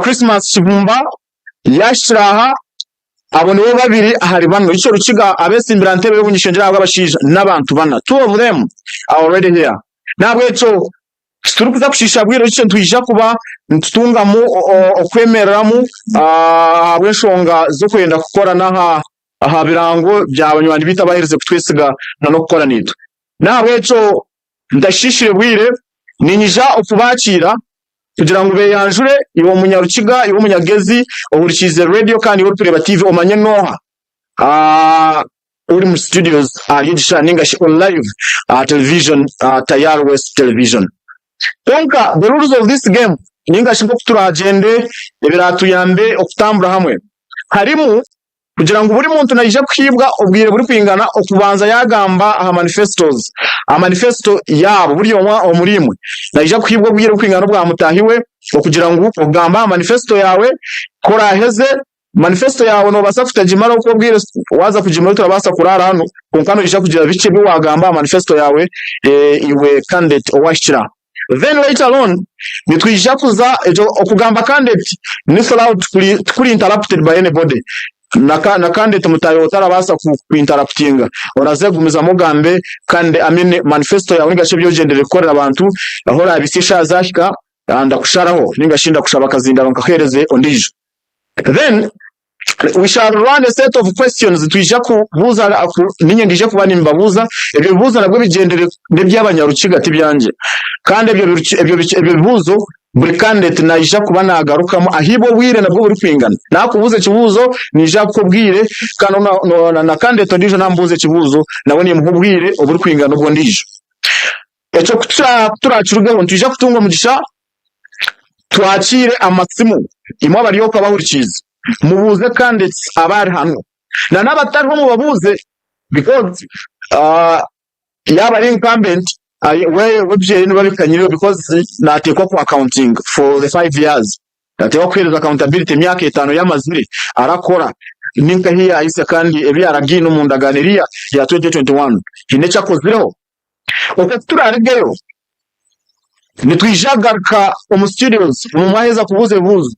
Christmas Kivumba yashiraha abo nibo babiri ahari bano ico rukiga abesimbira ntebe y'ubunyishenjera bw'abashija n'abantu bana, two of them are already here. Nabwo eco turukuza kushisha bwiro ico ntwija kuba ntutunga mu okwemereramu abweshonga zo kwenda gukora aha birango by'abanywanyi bita bahereze kutwesiga no gukora nito. Nabwo eco ndashishire bwire ninyija okubakira kugira ngo beyanjure iwo munyarukiga iwo munyagezi ohurikize radio kandi uri kureba TV omanye noha uri mu studios yigisha ningashi on live television Tayari West television. Donc the rules of this game ningashi ngo turagende ebiratuyambe okutambura hamwe harimu kugira ngo buri muntu najije kwibwa ubwire buri kwingana okubanza yagamba aha manifestos manifesto yabo buri yomwa omurimwe najije kwibwa ubwire kwingana bwa mutahiwe okugira ngo ogamba manifesto yawe kora heze manifesto yawe no basa kutajimara uko bwire waza kujimara turabasa kurara hano konkano isha kugira bice biwagamba manifesto yawe iwe candidate owashira. Then later on nitwijja kuza okugamba candidate is allowed to be interrupted by anybody na candidate mutayo tarabasa ku interruptinga oraze gumiza mugambe kandi amene manifesto yawe ningashe byogendere korera abantu ahora abisisha zashika ndakusharaho ningashinda kushaba kazinda bakahereze ondije. Then we shall run a set of questions twijja kubuza ninye ndije kuba nimbabuza ebyo bibuza nabwo bigendere n'ebyabanyarukiga tibyanje kandi ebyo bibuzo buri candidate najja kuba nagarukamo ahibo bwire nabwo buri kwingana nakubuze kibuzo nija kubwire kandi na candidate ndijo nambuze kibuzo nabone mubwire oburi kwingana ubwo ndijo eco turacurugeho ntija kutunga mugisha twakire amasimu imwe bariyo kabahurikiza mubuze candidates abari hano na nabatari mu babuze because yaba incumbent webje no babikanyiro because natekwa ku accounting for the 5 years natekwa kwereza accountability myaka 5 y'amazire arakora ninka hiya ise kandi ebi aragino mu ndaganiriya ya 2021 ine cyakozireho okaturaregeyo nitwijagaruka mu studios mu maheza kubuze buzo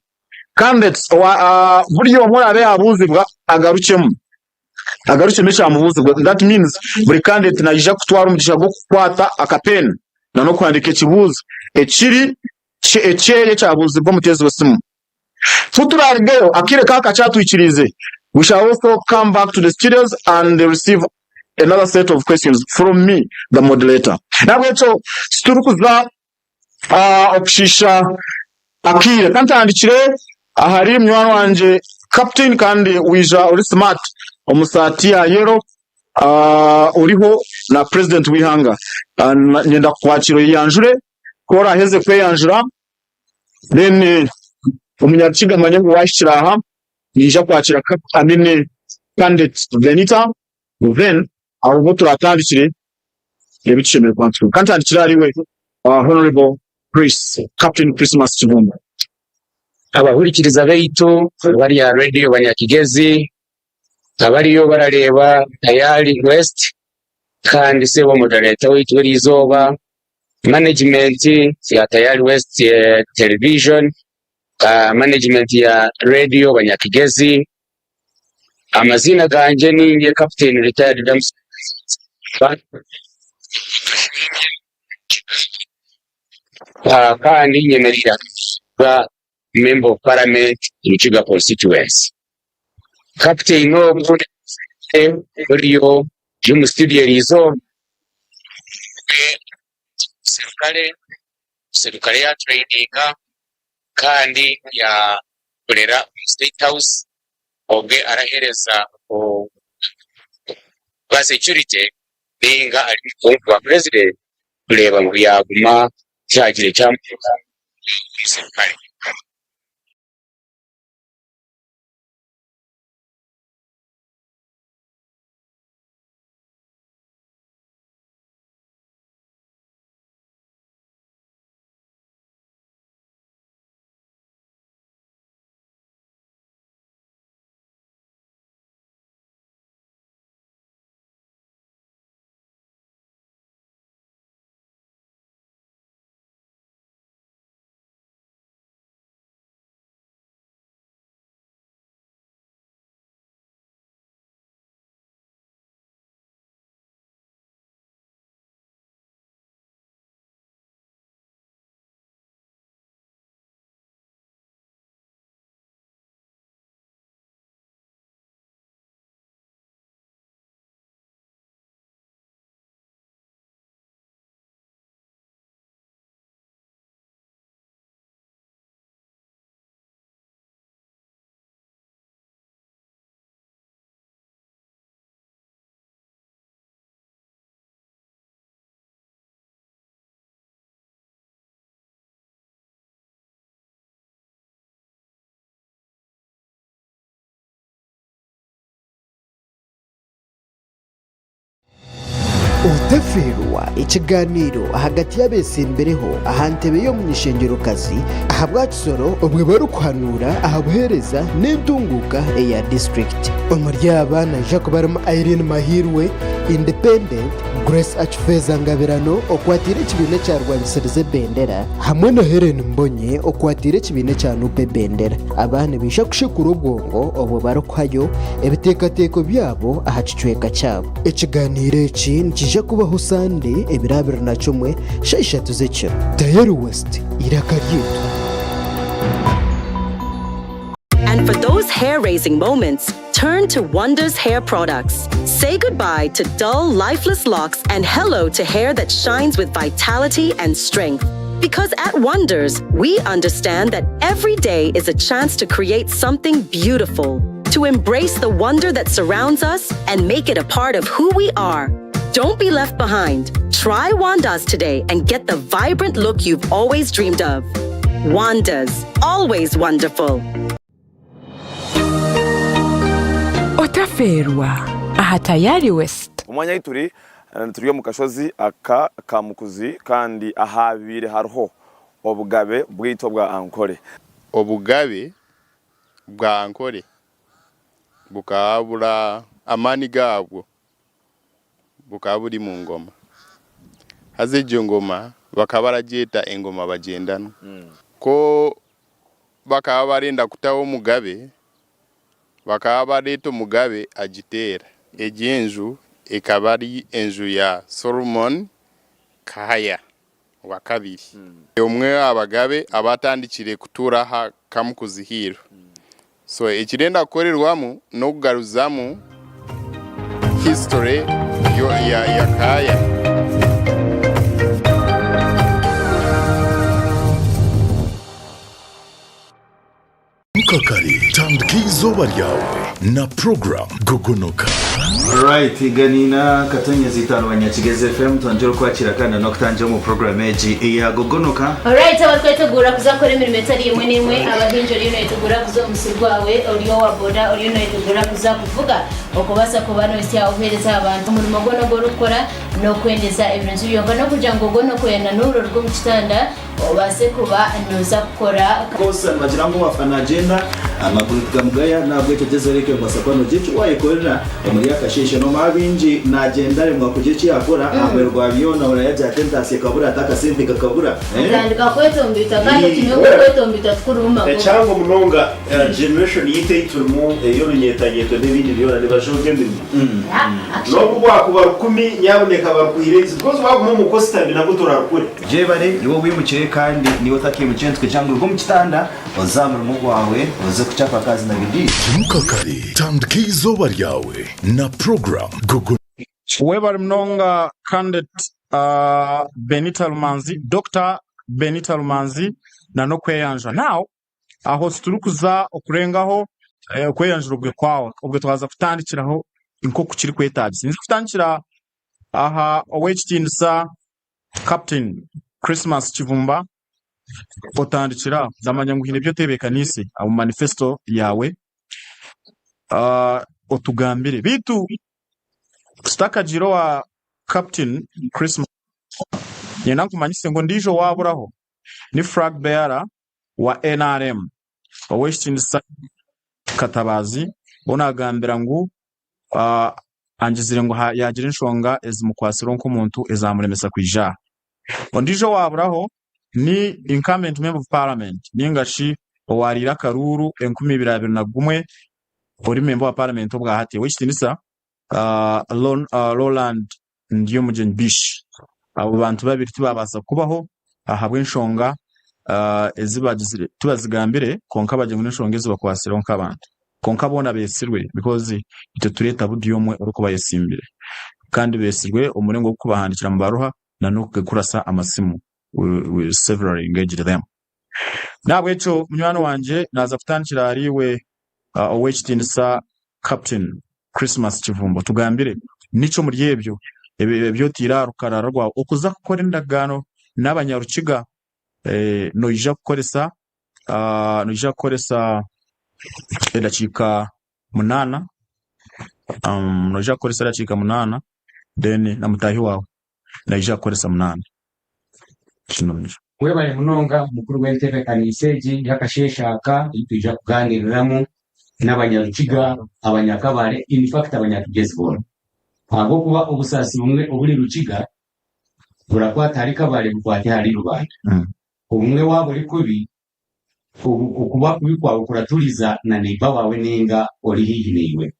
candidates buriyo murabe abuzibwa agarucemo cyamubuzibwa. That means buri candidate najija kutwara umugisha go kwata akapeni no kwandika kibuzo ekiri eceye cyabuzibwa mutezi wasimu futurargeyo akire kaka cyatwikirize. We shall also come back to the studios and receive another set of questions from me, the moderator. Nabwo cyo siturukuza okushisha akire kantandikire ahari mwana wanje captain kandi wija uri smart omusati ya yero uriho na president wihanga nyenda kwakiro yanjure kora heze kweyanjura then umunyakiga manye ngo washiraha nija kwakira amene candidate Benita then abo turatandikire yebicemere kwantro kantandikira ariwe honorable Chris Captain Christmas Kivumba. Abahurikiriza beitu bari ya radio banyakigezi abariyo barareba Tayari West kandi sebo moderator witu werizoba management ya Tayari West television management ya radio banyakigezi amazina ganje ni Captain retired Dams kandi nyemerira member of parliament in Chuga constituency. Captain no Rio Jum studio rizo serikali ya training kandi ya kurera State House oge arahereza ba security ninga ari kwa president kureba ngo yaguma cyagire cyamwe serikali. Udaferwa ikiganiro hagati y'abesembereho ahantebe yo mu ishengerokazi aha bwakisoro ubwe barukwanura ahabuhereza n'indunguka ya district umuryabana Jacob barama Irene Mahirwe Independent Grace Achfeza Ngabirano okwatire kibine cya Rwandiserize Bendera hamwe na Helen Mbonye okwatire kibine cya Nupe Bendera abana bisha kushikura ubwongo obo barukwayo ebitekateko byabo ahacicweka cyabo ikiganiro iki kije kubaho Sunday ebirabira na cumwe sheshatu z'ekiro Diary West irakaryitwa. And for those hair-raising moments, turn to Wonders Hair Products. Say goodbye to dull, lifeless locks and hello to hair that shines with vitality and strength. Because at Wonders, we understand that every day is a chance to create something beautiful, to embrace the wonder that surrounds us and make it a part of who we are. Don't be left behind. Try Wanda's today and get the vibrant look you've always dreamed of. Wanda's, always wonderful. Otaferwa aha Diary West umwanya yituri turiyo mu kashozi aka kamukuzi kandi ahabire hariho obugabe bwito bwa Ankole obugabe bwa Ankole bukabura amani gabwo bukaburi mu ngoma hazeje ngoma bakabarageta engoma bagendana ko bakabarenda kutaho mugabe bakaba leto mugabe agitera ejenju ekabari enju ya Solomon Kaya wa kabiri umwe abagabe abatandikire kutura ha kamukuzihiro so ekirenda korerwamu no kugaruzamu history ya Kaya. Mukakari tandikizo baryawe na program Gogonoka. Right, ganina katanya zitano banyakigeze FM tanjoro kwakira kana no kutangira mu program eji ya Gogonoka. Alright, abatwetegura kuzakora imirimo itari imwe n'imwe abahinjori y'unetegura kuzo musigwawe oriyo wa boda oriyo n'unetegura kuzakuvuga okubasa ku bano isi yahereza abantu mu magono go rukora no kwendeza ibintu byonga no kugira ngo Gogonoko yana nuro rwo mu kitanda obase kuba noza gukora kosa bagira ngo bafana agenda amaguru tugamugaya nabwo tegeze reke masakano gicu wayikorera muri yakasheshe no mabinji nagenda rimwe kugici yakora amerwa biyona urayajya tentasi kabura atakasimbi kakabura ndandika kwetombita kandi kimwe kwetombita tukuruma cyangwa munonga generation yite iturimo yo runyetanyetwe n'ibindi biyona nibashoke ndimo no kubwa kuba 10 nyaboneka bakuhireze because baguma mu kositabi nabwo turakure je bare niwo wimukiye kandi niwo takimukiye cyangwa rwo mu kitanda bazamura mu gwawe uze kuchapa kazi na bidii Mukakari tandikizo baryawe na program Gogo Weber mnonga candidate Benita Lumanzi Dr. Benita Lumanzi na no kweyanja now aho turukuza okurengaho kweyanja ubwe kwawo ubwe twaza kutandikiraho inkoko kiri kwetaje sinzi kutandikira aha owechtinsa Captain Christmas Chivumba otandikira zamanya nguhine byo tebekanise abo manifesto yawe otugambire bitu stakajiro wa Captain Christmas yena kumanyise ngo ndijo waburaho ni flag bearer wa NRM owechtinsa Katabazi onagambira ngo angizire ngo yagira inshonga ezimukwasiro nk'umuntu ezamuremesa kwija ondijo waburaho ni incumbent member of parliament ningashi owarira karuru 2021 ori member wa parliament obwa hati wechtinisa Roland ndiyo mujen bish abo bantu babiri tibabasa kubaho ahabwe inshonga ezibagizire tubazigambire konka baje ngo inshonga ezibakwasiro nk'abantu konka bona besirwe because icyo tureta budiyomwe uruko bayesimbire kandi besirwe umurengo wo kubahandikira mu baruha na no kurasa amasimu we severally engaged them nabwe cyo munywano wanje naza kutandikira ariwe owechtinsa Captain Christmas Chivumbo tugambire nico muri yebyo ebyo tira rukarara rwa okuza gukora indagano n'abanyarukiga noija gukoresa edakika 8 noija gukoresa edakika 8 then na mutahi wawe naija koresa munana kinonje webale munonga mukuru w'entebe kaniseji yakasheshaka ituje kuganiriramu n'abanyarukiga abanyakabare in fact abanyatugezboro abo kuba obusasi bumwe obuli rukiga burakwata hari kabare bukwate hari rubanda umwe wabo likubi ukuba kubikwa ukuratuliza na neiba wawe ninga oli hihi niwe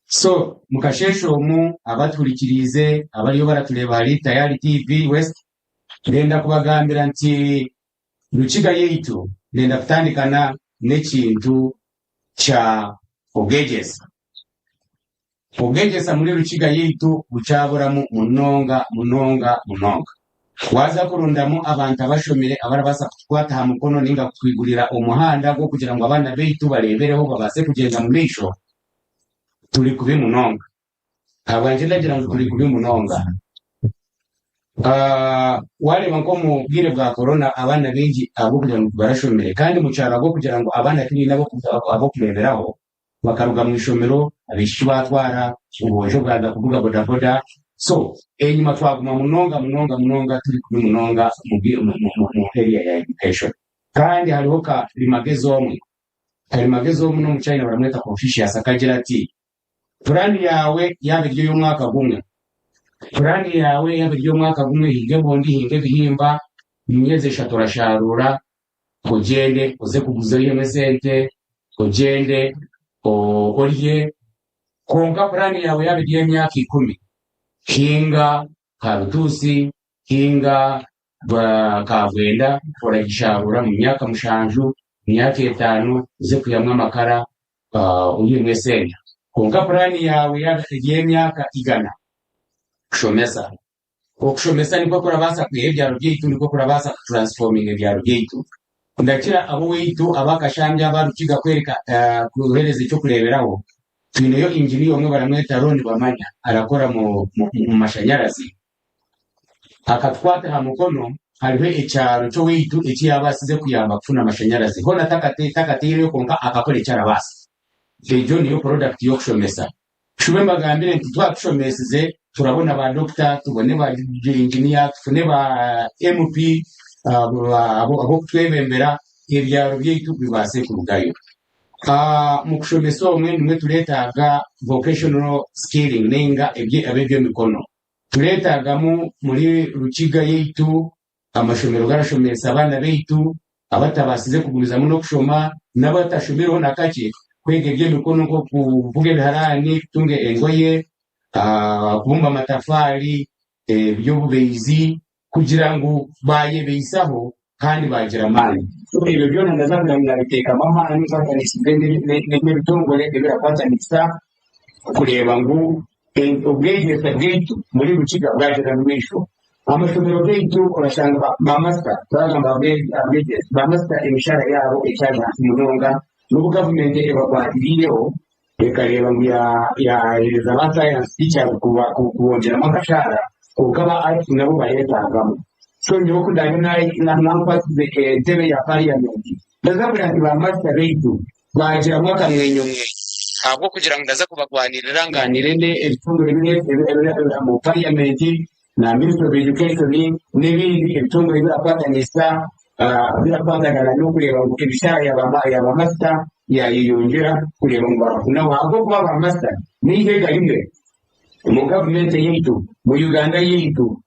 so mukashesho mu abatulikirize abaliyo baratuleba hari tayari TV West ndenda kubagambira nti rukiga yeitu ndenda kutandikana n'ekintu cha ogegesa muri rukiga yeitu bucaburamu munonga waza kurundamu abantu abashomere abarabasa kukwata ha mukono ninga kutwigurira umuhanda go kugira ngo abana beitu barebereho babase kugenda mu misho turi kubi munonga abanje ndagira ngo turi kubi munonga wale banko mu bwire bwa corona abana bengi abo kugira ngo barashomere kandi mu cyaro go kugira ngo abana kiri nabo abo kureberaho bakaruga mu ishomero abishi batwara ubujo bwaza kuvuga bodaboda so enyuma twaguma munonga turi kubi munonga mu area ya education kandi hariho ka limagezo omwe no mu China baramweta Confucius akagira ati plani yawe yabiryo y'umwaka gumwe plani yawe yabiryo y'umwaka gumwe hinge bondi hinge bihimba imyeze 3 urasharura kugende uze kuguza yemesente kugende oriye konka plani yawe yabiryo y'imyaka 10 hinga karutusi hinga kavenda uragisharura mu myaka mushanju myaka 5 uze kuyamwa amakara uyimwe senya konka plani yawe yabiryo y'imyaka 100 kushomesa niko kurabasa kuyebya rugeitu niko kurabasa transforming ebya rugeitu ndakira abo weitu abakashambya barukiga kwereka kuhereza cyo kureberaho twineyo engineer omwe baramweta Ron Bamanya arakora mu mashanyarazi akatwata ha mukono hariho icyaro cyo weitu iki yabasize kuyamba kufuna amashanyarazi ho natakatere konka akakora icyara basi ejo niyo product yo kushomesa shube mbagambire ntitwakushomesize turabona ba doctor tubone ba engineer tubone ba MP abo twebembera ibyaro byitu bibase kurugayo mu kushomesa umwe turetaga vocational skilling nenga abebyo mikono turetagamo muri rukiga yeitu amashomero garashomesa abana beitu abatabasize kugumizamo no kushoma n'abatashomero nakake kwege byo mikono ko kuvuge biharani tunge engoye kubumba amatafari by'ububeizi kugira ngo baye beisaho kandi bagira mali ibyo byo ndazavuga ngabiteka mama anifata nisibende n'ibitongole bibera kwatanisa kureba ngo ubwegeza bw'itu muri rukiga bwajira mwisho amashomero bw'itu urashanga ba master bagamba ba master imishara yabo icyaga munonga n'ubu government ebagwatiriyeho ekareba ngo ya za science teacher kuwongera amashara ukaba ati nabo bayetagamo so nyo kudana na mpasi tebe ya parliament ndazavuga ati ba master beitu bajira mwaka mwenyo abo kugira ngo ndaza kubagwanirira nganire ne ebitungure bine mu parliament na minister of education n'ibindi ebitungure birapatanisa birakwandagana no kureba ngo ibishara ya ba master yayiyongera kureba ngo bakuna wabo kuba ba master nihe garimwe mu government y'itu mu Uganda y'itu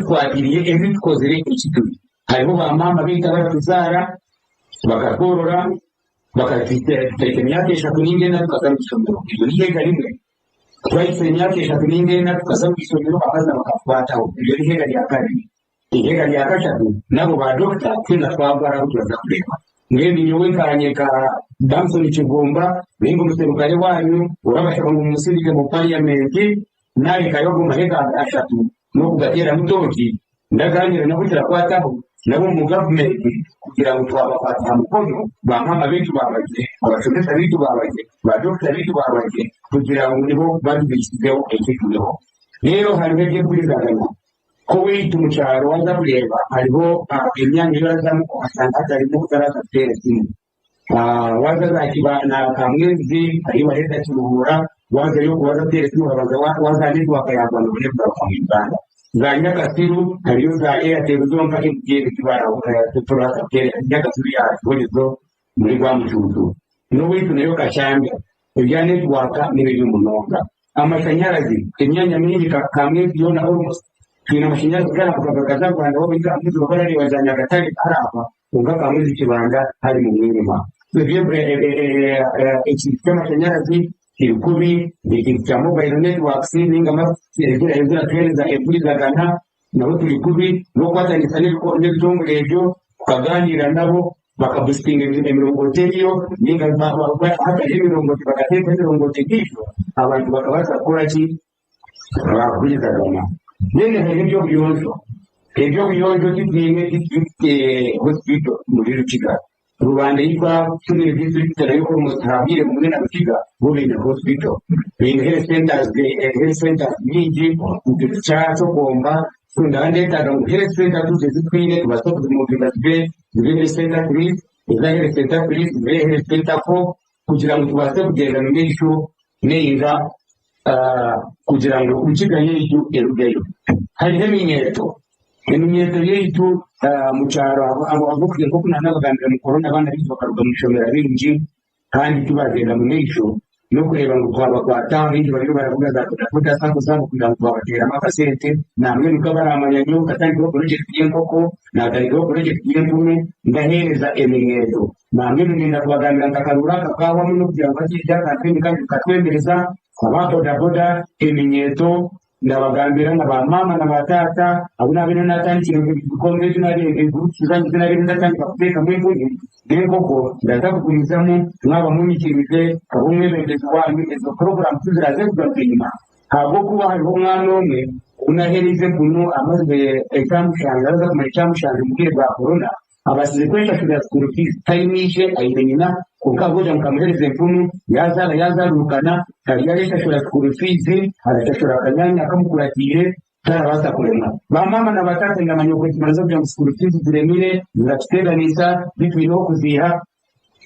twagiriye twikoze ikitu hariho ba mama bita baratuzara bakakorora bakatiteka imyaka 3 n'ingena tukazamwisomero ibyo nihe garimwe twahise imyaka 3 n'ingena tukazamwisomero abaza bakafuataho ibyo nihe gari yakari ihega rya gatatu nabo ba doctor twina twabara turaza kureba mwene nyowe kanyeka Damson Kigomba bingo muserukare wanyu urabashaka mu musirike mu parliament nari kayogo mahega ashatu no kugatera mutoki ndaganira nabo turakwataho nabo mu government kugira ngo twabafata mukono bamama bitu babaje abashomesa bitu babaje ba doctor bitu babaje kugira ngo nibo badubisizeho ekituleho rero hariho kwizagana ko witu mu cyaro waza kureba hariho imyanya y'azamu asanga atarimo kutaraza teresimu waza zakibana kamwezi ari bareta kiruhura waza yo kuwaza teresi waza network yakwana muri Uganda za Nyakasiru hariyo za Airtel zonka MTN kibara tuturasa kere Nyakasiru ya bozo muri rwa mucuzo n'uwitu nayo kashanga ibya network n'ibyo munonga amashanyarazi imyanya mingi kamwe yona almost kina amashanyarazi kana kugaza Rwanda wo biga amuzi bakarari wajanya gatari arapa unga kamwe zikibanda hari mu mwirima ibyo amashanyarazi Kirikubi cha mobile networks n'ingama zira tweleza ebuliza gana nabo Kirikubi no kwatangisa n'ibitongore byo kaganira nabo bakabustinga imirongo teriyo ninga hata imirongo bakateka imirongo tekisho abantu bakabasa kuraki bakuliza gana nene hebyo biyonjo kipinge hospital muri Rukiga rubanda yitwa tuni district yuko mutabire muri na Rukiga buri na hospital in health centers nyingi cyacho bomba ndande ta ngo health center tuzizipine tubasoka mu bigazbe health center please health center please health center ko kugira ngo tubase kugenda mu misho neza kugira ngo ukigaye icyo erugeyo hari Eminyeto yetu mucharo abo kugira ko kunana bagambira mu corona abana bitwa bakaruga mu shomera bingi kandi tubagenda mu nisho no kureba ngo kwaba kwa tawi bari baravuga za kudafuta sango sango kugira ngo babatera amakasete namwe nuko baramanyanyo katandi ko project y'enkoko na tari ko project y'empume ndahereza Eminyeto namwe ninda kubagambira ndakarura kakawa mu kugira ngo kijya kandi katwemereza ababoda Eminyeto ndabagambira n'abamama n'abatata abuna bino natandikira bikombe tunari groups zanjye ndatandika kuteka mwebwe ngoko ndatakugurizamo mwaba munyikirize abumwe bendeze wanyu izo program tuziraze kugakwima habo kuba hariho umwana umwe unahereze kuno amaze examushanga aza kuma examushanga mu gihe bwa corona abasize kwesha kujya school fees tayimishe ayimenyina ukagoja mukamuhereze mfumu yazarukana kaliyalesha shura school fees arashashura kanyanya akamukuratire tarabasa kurema bamama na batata ngamanyoko kimaze bya school fees ziremire zirateganisa bitwino kuziha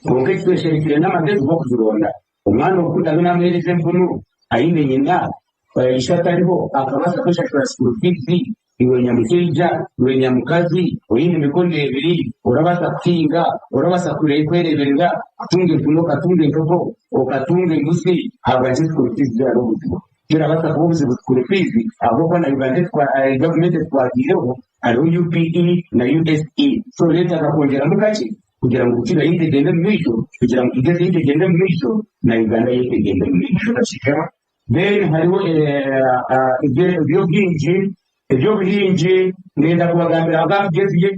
konke twesherekire n'amadezo bwo kuzironda umwana ukunda n'amuhereze mfumu ayimenyina ishatariho akabasa kwesha shura school fees iwe nyamukija iwe nyamukazi oyine mikonde ebiri urabasa kutinga urabasa kureberera atunge kunoka atunge nkoko okatunge ngusi habaje school fees zero gutyo kirabasa kubuze school fees abo kwa na Uganda kwa government kwa gireho ari UPE na USE so leta akongera mukachi kugira ngo kira yinde gende mwisho kugira ngo igeze yinde gende mwisho na Uganda yinde gende mwisho kashikama then hariho ibyo bihinji ngenda kubagambira abageze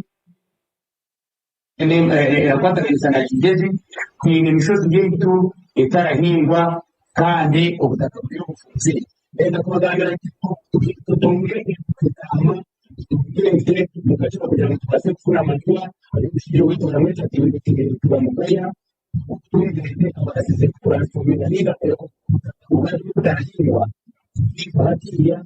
akwata kisana kigezi kwine imisozi y'intu itarahingwa kandi ubutaka buri bufunze ngenda kubagambira tutumwe kutama tugende mu gace kugira ngo tubase gukura amatwa ariko witora mwita tuba mu gaya tungende abasize gukura fomera niga ko ubari butarahingwa n'ibatiya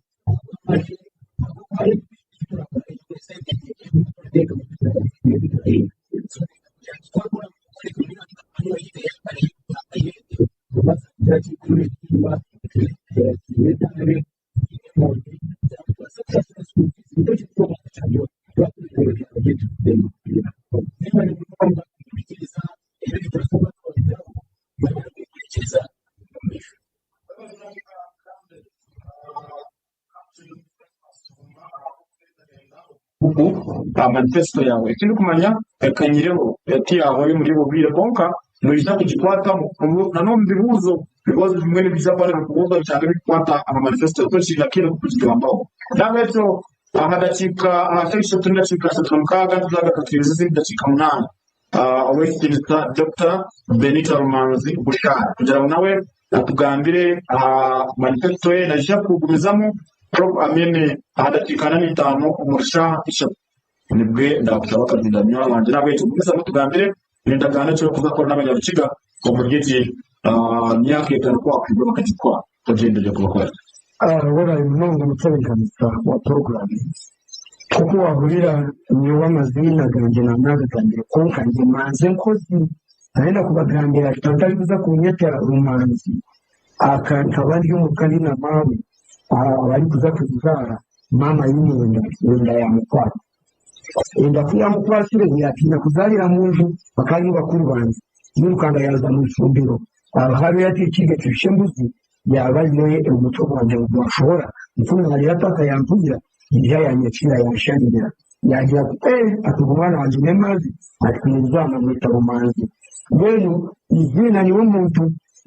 manifesto yawe ikindi kumanya kanyireho yati yawe muri bubire konka nuriza kugikwata mu nanone bibuzo bibazo bimwe n'ibizapare kubuza cyane bikwata ama manifesto kwishira kire kugigambaho nabeto ahadakika ahashishwe tunashika satumkaga tuzagakatiriza zindakika munana awesitiriza Dr. Benita Rumanzi Bushara kugira ngo nawe atugambire manifesto ye najya kugumizamo amene ahadakikana n'itano umursha ishatu nibwe ndabusaba kadindamya abanje nabeto gumiza mutugambire ndagana cyo kuzakora n'abanyarukiga ko mugiti myaka itanu kwa kwibwa bakitwa tugende kubakora wala mnongo mutserekanisa wa program kuko wahurira niwa mazina ganje na mnaga ganje konka nje manze nkozi naenda kubagambira tutantaliza kunyetera Rumanzi akaba ariyo mukari na mawe abari kuza kuzara mama y'imyenda yamukwata enda kuyamukwasire ntiyatinda kuzarira mu nzu bakari bakuru banjye n'urukanda yaza mu ifumbiro hari yatikige tushyembuzi yabaye umuco wanjye ngo ashobora mfuna hari yataka yamvugira igihe yanyakira yashanira yagira atugumana hanze nemazi atwizana mu tabumanzi rero izina ni umuntu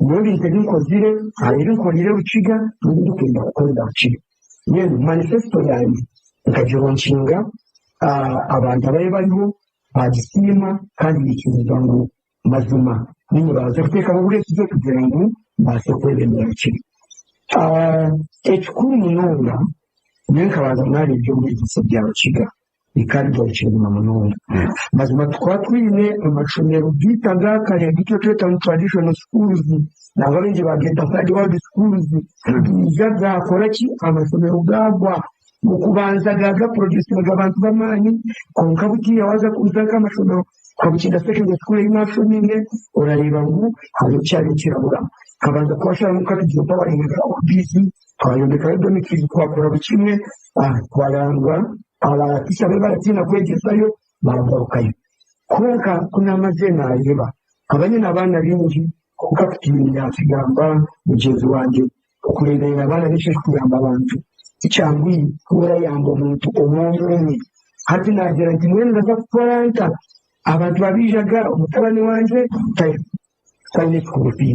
muri tegeko zire ari ko rire uciga ndukenda gukorera uciga rero manifesto yanjye ikajya nshinga abantu abaye bariho bagisima kandi bikiza ngo mazima nimuraza kuteka mu burezi bwo kugira ngo base kwemera uciga ekikuru munonga nenkabaza mwari ibyo muri gisa bya uciga ikandi cy'ubuzima munonga mazima twatwine amashomero bitaga kare gito tweta mu traditional schools n'abarinzi bagenda kandi wa schools yaza koraki amashomero gagwa ukubanza gaga produce abantu bamani konkabuti yawaza kuzaka amashomero kwabukinda secondary school y'imashomine urareba ngo hari cyari kirabura kabanza kwashara mu katijo babaringa busy twayondeka domicile twakora bukimwe twarangwa abatisha baratina kwegezayo baragarukayo kuka kuna mazena yeba abanye nabana bingi kuka kutimya kigamba mugezi wanje kurerera abana bishe kugamba abantu icyangwi kura yambo muntu omwomwe hati nagera ndimwenda za kwaranta abantu babijaga umutabani wanje kandi kurupi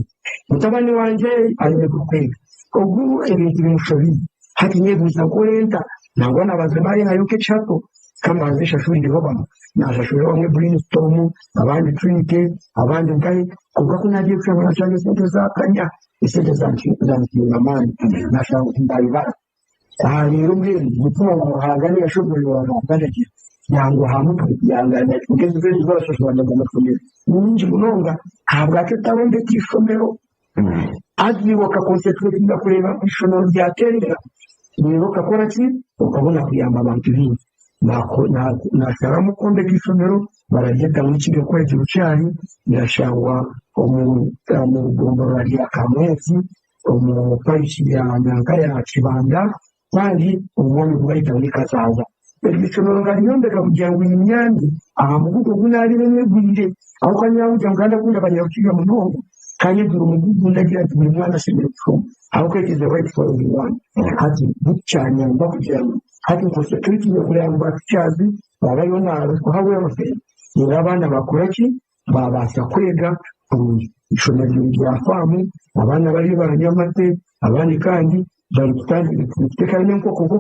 umutabani wanje ari kukwega ogu ebintu bimushobi hati nyebuza kurenta nangona bazimari hayoke chapo kama azisha shuri ndihoba na shuri bamwe brainstorm abandi trinity abandi ngai kuba kunaje kwa cyangwa sente za kanya isente za ntiramani na shawo ndayibara rero mbere gutuma mu hangane yashobora abantu yango hamutu yangana kugeza zeze zashobora ndamukubira ninji munonga habwa ketabende kishomero aziboka concentrate kureba ishomero ryatendera niba ukakora ki ukabona kuyamba abantu bingi nashara mukonde k'isomero baragenda mu kigo kwezi bucyari birashangwa mu gombora rya Kamwezi mu pariki ya Nyankare ya Kibanda kandi umwami bwahita muri Kazaza isomero ngariyombeka kugira ngo imyanzi aha mu guko gunari bemegwire aho kanyawo cyangwa kunda abanyakiga mu ntongo kandi duru mu guko ndagira ati buri mwana ashimira cyo aho kwegeza right for everyone hati bucyanya ndakugira hati ko security yo kuramba cyazi barayona ko hawe yose ni abana bakora ki babasha kwega ishomero rya famu abana bari baranyamate abandi kandi bari gutangira guteka n'uko koko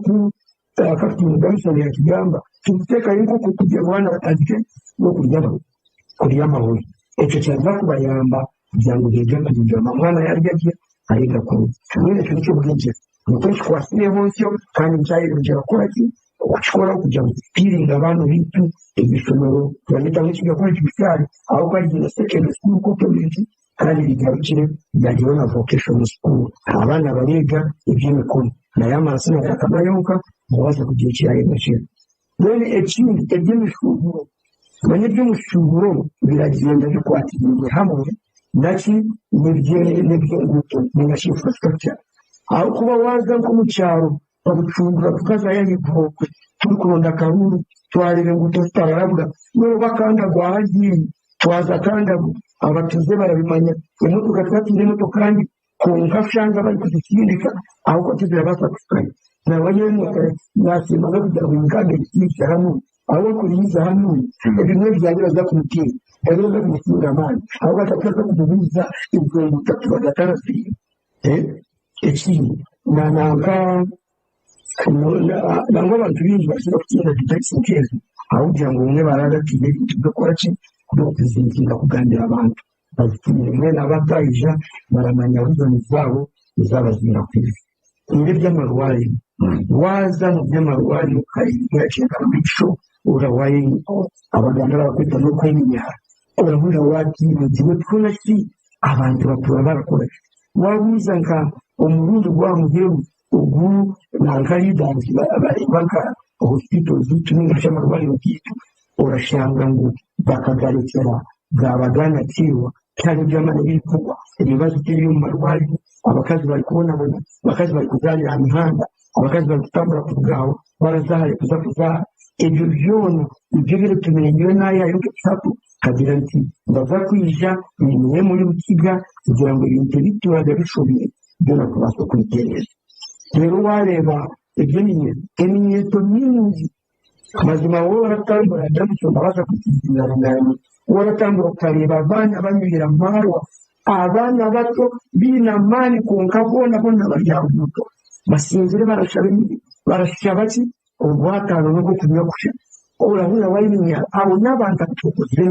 akafite umugambi ya kigamba tuteka yuko kugira abana batagike no kurya amahoro icyo cyaza kubayamba kugira ngo ugende kugira mwana yaryaje ariga ko nyine cyo bwinje nuko twasiye hose kandi cyayirungira akora ki ukikora kugira ngo piringa abantu bitu ibisomero twandika mu kigo kwa cyari aho kwa gihe secondary school ko community kandi bigarukire byagiye na vocational school abana bariga iby'imikoro na yamasina yakamayonka mubaze kugira cyari gaciro none ekindi iby'imishuburo bane by'umushuburo biragenda bikwatiriye hamwe naki n'ibyo nguto n'ingashifa structure aho kuba waza ko mu cyaro babucungura tukaza yayivoko turi kuronda karuru twarire nguto tutarabura no bakanda gwahagiye twaza kanda abatuze barabimanya imodoka twatinde moto kandi kungafshanga bari kuzikindika aho ko tuzira bafatanye na wanyene nasema no kugira ngo ngande cy'icyahamu aho kuriza hano ibintu byagira za kumutira ebyo zo kumutinda amani aho gatakaza kudubiza ibyo mutatu bagatarasi ekindi nananga nango abantu bingi bashobora kugenda dutaxinkezo aho kugira ngo umwe baragatiye dukora ki kudokuzinga kuganira abantu bazitumye mwe n'abatayija baramanya ubuzima bwabo bizabazira kwisi inde by'amarwari waza mu by'amarwari hari yacenga mico urawaye abaganga bakwita no kwenya urabura wati mu gihe twunasi abantu batura barakora wabuza nka umurundi gwa mugiru ubu nankari dansi baka hospital zitumwe cy'amarwari y'ukitu urashanga ngo bakagarukira bwabagana kiwa cyane by'amana bikuba ibibazo byo mu marwari abakazi bari kubonabona abakazi bari kuzarira imihanda abakazi bari gutambura ku bwaho barazahaye kuzakuzaha ibyo byona ibyo biri tumenyewe n'aya yuko tsapu kagira nti ndaza kwija nimwe muri Rukiga kugira ngo ibintu bituraga bishoboye byo nakubasha kubitereza rero wareba ibyo ibimenyetso nyinshi mazima wowe waratambura ndamucyo ndabaza kukigira ngani waratambura ukareba abana banyurira marwa abana bato binamani kunkabona bona baryabuto basinzire barashabaki ubwatano no kutumya kusha urahura wayiminya abo nabanta kutukuze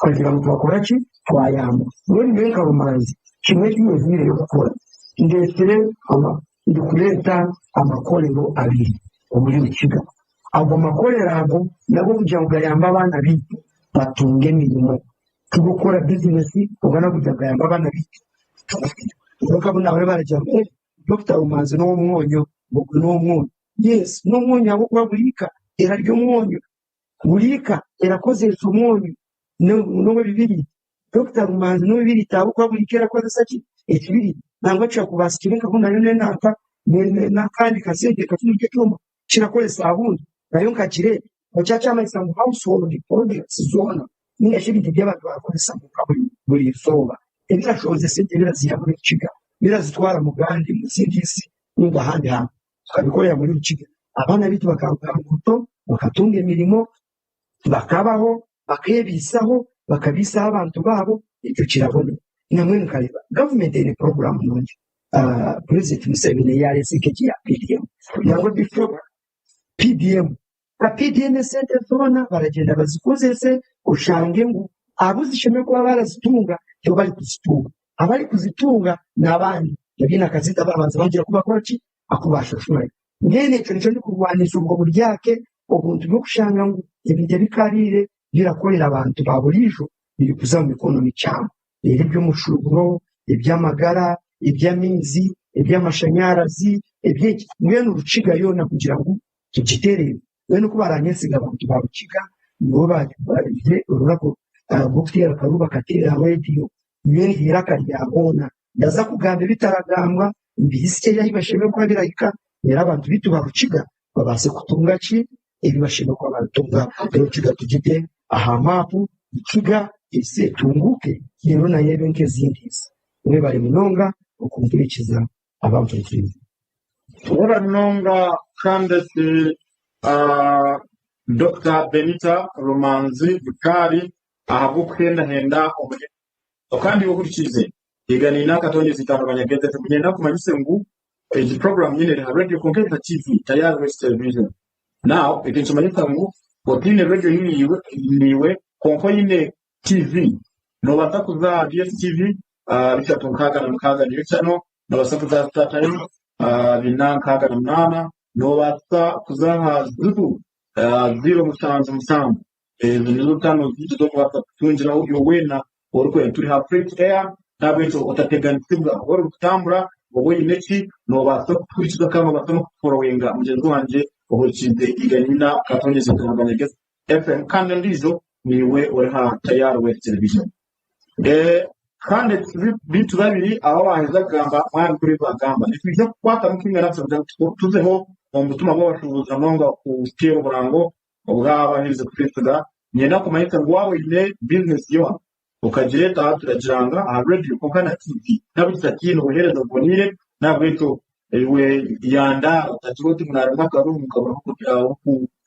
kugira ngo bakora ki twayamba muri benka rumanzi kimwe cy'imizire yo gukora ndetse ndikureta amakorero abiri muri Rukiga abo makorero abo nabo kugira ngo yamba abana bito batunge imirimo tugukora business ubona kugira ngo yamba abana bito ukabona bari barajya Dr. Rumanzi no mwonyo yes no mwonyo abo kwaburika era ryo mwonyo burika erakoze umunyu no bibiri Dr. Rumanzi no bibiri tabu kwaburika erakoze saki ekibiri nangwa cyo kubasikireka kuna yone naka na kandi kasenge katunike cyomba kirakore sabundi nayo nkakire mucaca amasa mu household products zona ni ashibiti by'abantu bakoresha mu kaburi buri soba ebirashoze sente birazira muri Rukiga birazitwara mugandi musindisi n'inga handi ha kabikorera muri Rukiga abana bitu bakavuga muto bakatunga imirimo bakabaho bakebisaho bakabisaho abantu babo icyo kirabona namwe nkareba government ene program nonje president Museveni yaresikiye ya PDM nangwa before PDM ka PDM sente zona baragenda bazikozese ushange ngo abuzisheme kuba barazitunga cyo bari kuzitunga abari kuzitunga nabandi yabina kazita babanza bagira kubakora ki akubasha shuri ngene cyo cyo kurwanisha ubwo buryake ubuntu bwo kushanga ngo ibintu bikarire birakorera abantu baburijo biri kuzamu economy cyane ibyo mushuburo ibyamagara ibyamizi ibyamashanyarazi ibyeki mwene Rukiga yona kugira ngo tugitere wene ko baranyesiga abantu ba Rukiga nibo baje ururako gufitira karuba katera radio mwene yarakarya ndaza kugambe bitaragambwa mbisike yahibasheme kwa birayika era abantu bitu ba Rukiga babase kutunga ki ibibasheme kwa batunga Rukiga tugite aha mapu Rukiga ise tunguke rero na yebe nkezindisa we bari munonga ukumvirikiza abantu cyane ora nonga kandese Dr. Benita Rumanzi Bukari ahabukenda henda omuje kandi ukurikize iganina katonye zitandukanye gete tugenda kumanyise ngo iyi program nyine ha radio Konketa TV tayari West Television now ikinsomanyika ngo botine radio niwe konko yine TV no batakuza DSTV bitatu nkaga niyo cyano no basakuza Startime binankaga na mnana no batakuza zutu 0 nizo tano zito kwa tunjira uyo wena oriko turi ha free air nabwo utateganitibwa uri gutambura wowe ineki no bakurikiza kama batano followinga mugenzi wanje ubukize iganina katonye zitandukanye FM kandi ndizo niwe uri ha tayari West Television kandi bitu babiri aho baheza gamba mwari kuri bagamba nitwiza kwata mukinga natso tuzeho umutuma bw'abashubuza monga kutero burango ubwaba hirize kwitega nyena kumayita ngwawe ile business yo ukagireta turagiranga a radio Konkana TV nabitsa kintu uhereza bonire nabwito ewe yanda utatiboti munaranga karungu kabura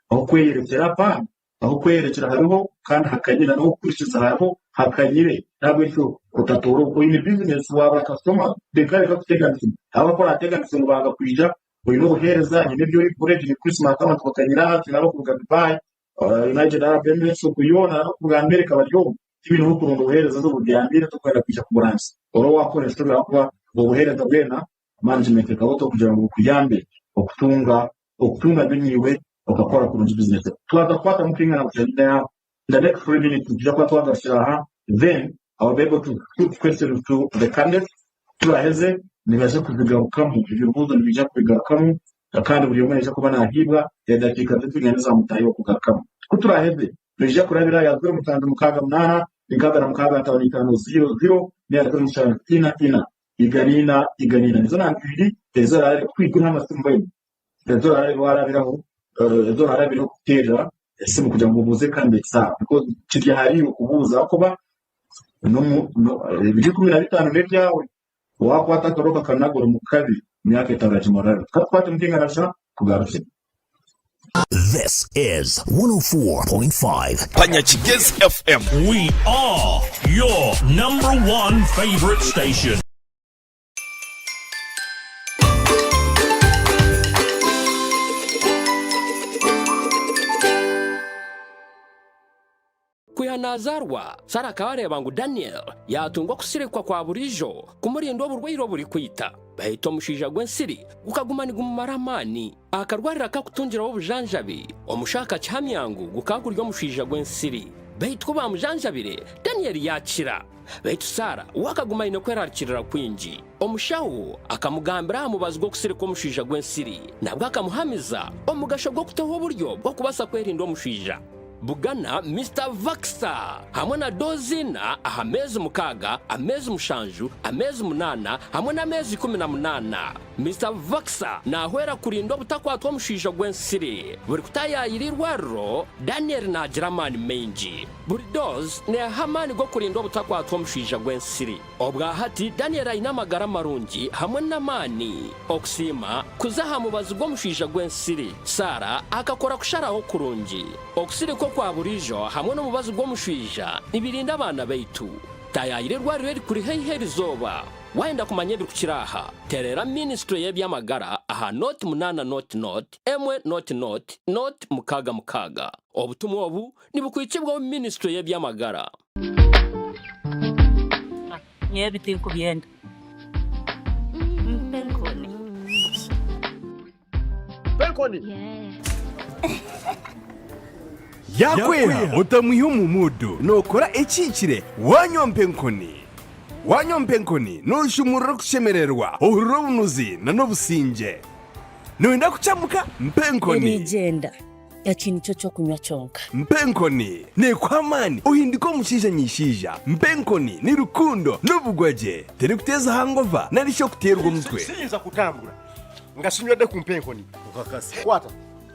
aho kweyerekera pa aho kweyerekera hariho kandi hakanyira no kurikiza hariho hakanyire nabwito utatoro ko ini business waba customer bekare kuteganisa abakora ateganisa ngo banga kwija uyu buhereza nyine byo uri kuri Christmas abantu bakanyira hati nabo kuvuga Dubai United Arab Emirates kuyona kuvuga America baryo ibintu ukurunga buhereza zo bubyambire tukwenda kwisha kuburansa oro wakora story akwa buhereza bwena management kaboto kugira ngo kuyambe okutunga binyiwe okakora ku business twata mukinga na kugenda the next 3 minutes tujya kwa twagashira then I will be able to put questions to the candidates turaheze nibaje kuzigarukamo ibibuzo nibijya kubigarukamo kandi buri umwe kuba nahibwa ya dakika 30 zamutayo kugarukamo kuturaheze nijya kurabira yazwe mutanze mukaga 8 inkaga na mukaga 550 ni yazwe mushana ina iganina nizo nambiri ezo ari kwiga n'amasumba ezo ari warabiraho ezo harabiraho kutera ese mu kugira ngo buze kandi sa because kirya hari ukubuza kuba no 2015 n'ibyawe wakwata koroka kanagura mu kabi myaka itaraje morale twatwate mtingarasha kugarusha. This is 104.5 Panyachigez FM. We are your #1 favorite station. Kuyanazarwa Sara Kabareba ngo Daniel yatungwa kusirekwa kwa burijo kumurindo w'uburwayi buri kwita bahita mushija gwensiri ukagumanirwa mu maramani akarwarira kakutungira w'ubujanjabi omushaka cyamyangu gukakuryo mushija gwensiri bahita bamujanjabire Daniel yakira bahita Sara wakagumanira kwerarikirira kwinji omushaho akamugambira amubazwa kusirekwa mushija gwensiri nabwo akamuhamiza omugasho gwo kutaho buryo bwo kubasa kwerinda omushija Bugana Mr. Vaxa hamwe na dozina ahamezi mukaga amezi mushanju amezi munana hamwe na amezi 18 Mr. Vaxa nahwera kurindo butakwatwa mushija gwensiri buri kutayayirirwaro Daniel na German menji buri doze ne hamani go kurindo butakwatwa mushija gwensiri obwa hati Daniel ayina magara marungi hamwe na mani oksima kuzaha mubazi go mushija gwensiri Sara akakora kusharaho kurungi oksiri kwa burijo hamwe no mubazi gwo mushija nibirinda abana baitu tayayirirwa rero kuri herizoba wenda kumanye bikiraha terera ministry y'ebyamagara aha not munana not emwe not mukaga obutumwa obu nibukwicibwa ministry y'ebyamagara nyebiti kubyenda Penkoni yakweha utamuha umudu nokora ekikire wanyompenkoni nushumurira kushemererwa ohuriro bunuzi na nobusinge noenda kuchamuka mpenkoni igenda yakintu cyo kunywa cyonka mpenkoni ne kwamani uhindiko mushija nyishija mpenkoni ni rukundo n'ubugwaje teri kuteza hangova narisho kuterwa umutwe sinza kutambura ngasinyode ku mpenkoni ukakasi kwata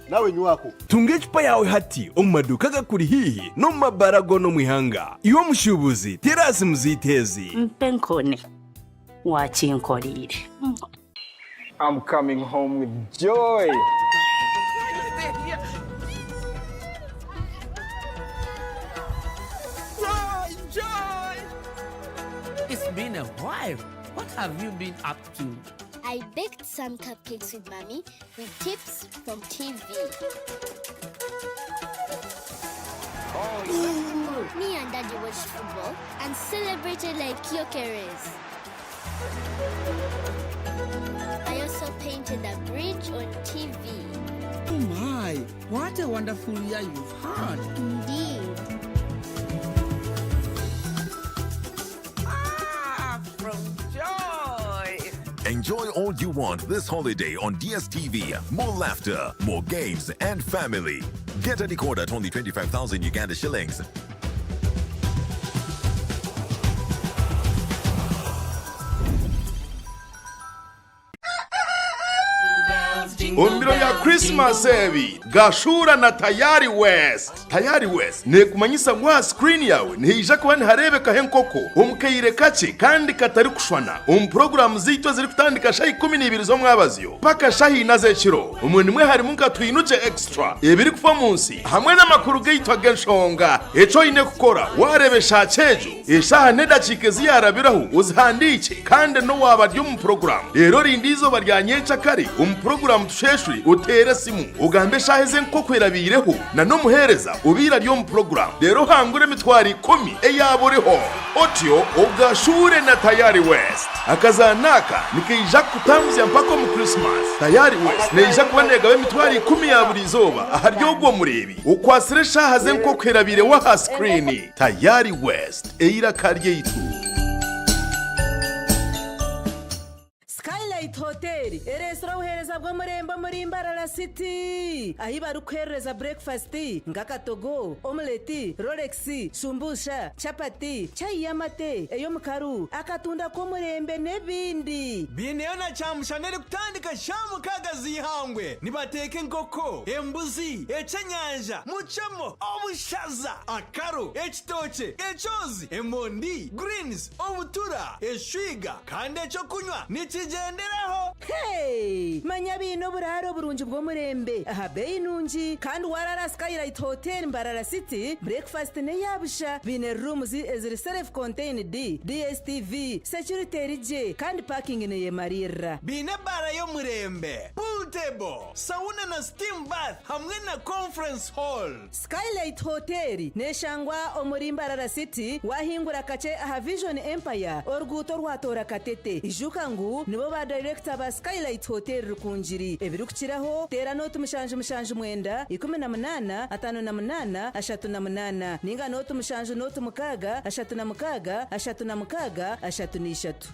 nawe nyuwako tunge icupa yawe hati omumaduka gakuri hihi no mabarago no mwihanga iwo mushubuzi terasi muzitezi mpenkoni wakinkorire. I'm coming home with joy. Joy! It's been a while. What have you been up to? I baked some cupcakes with Mommy with tips from TV. Oh, yeah. Me and Daddy watched football and celebrated like Kyokeres. I also painted a bridge on TV. Oh my, what a wonderful year you've had. Indeed. From joy. Enjoy all you want this holiday on DSTV. More laughter, more games, and family. Get a decoder at only 25,000 Uganda shillings. Ombiro ya Christmas ebi gashura na Tayari West. Tayari West ne kumanyisa ngwa screen yawe nihija kuba ntiharebeka henkoko omukayire kake kandi katari kushwana program zito ziri kutandika shayi 12 zo mwabaziyo paka shayi nazekiro umuntu mwe harimo nkatwinuke extra ebiri kufa munsi hamwe n'amakuru gayitwa genshonga eco ine kukora warebesha cyejo eshaha nedakike ziyarabiraho uzihandike kandi no wabaryo mu program rero rindizo baryanyeca kare program tusheshuri utere simu ugambe shaheze nko kwerabireho na no muhereza ubira ryo mu program rero hangure mitwari 10 eyaboreho otyo ugashure na Tayari West akazanaka nikija kutamuzya mpako mu Christmas Tayari West neja kubanega we mitwari 10 ya buri zoba aharyogwo murebi ukwasire shahaze nko kwerabire wa ha screen Tayari West eira karye yitu Skylight Hotel eresora uhereza bwo murembo muri Imbarara City ahi barukwereza breakfast ngakatogo omelette Rolex sumbusha chapati chai yamate eyo mukaru akatunda ko murembe nebindi bineyo na cyamushanere kutandika shamu kagazi ihangwe nibateke nkoko embuzi ecenyanja mucemo obushaza akaro ekitoke echozi emondi greens obutura eshwiga kandi echo kunywa nikigenderaho hey manya bino buraro burunji bwo murembe aha beinunji kandi warara Skylight Hotel Mbarara City breakfast ne yabusha bine rooms eziri self contained DSTV security rije kandi parking ne yemarira bine bara yo murembe pool table sauna na steam bath hamwe na conference hall. Skylight Hotel neshangwa omuri Mbarara City wahingura kace aha Vision Empire orguto rwatora katete ijuka ngu nibo ba director ba Skylight Hotel rukunjiri ebirukiraho tera no tumushanje mwenda 18 58 38 ninga no tumushanje no tumukaga 36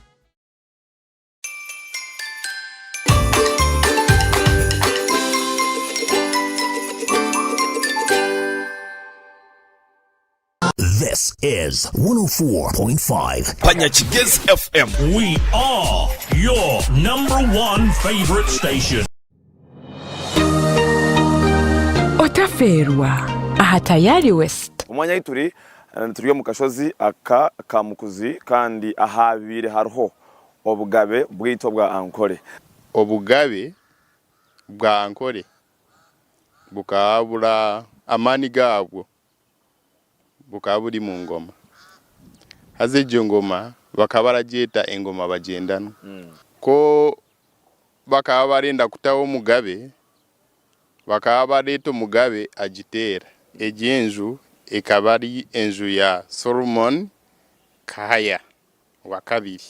This is 104.5 Panyachigez FM. We are your #1 favorite station. Otaferwa aha Tayari West. Umwanya yituri turiyo mu kashozi aka kamukuzi kandi ahabire harho obugabe bwito bwa Ankole. Obugabe bwa Ankole bukabura amani gabwo bukaburi mu ngoma hazeje ngoma bakabaragyeta engoma bagendana ko bakabarenda kutaho mugabe bakabareto mugabe agitera ejenju ekabari enju ya Solomon Kaya wa kabiri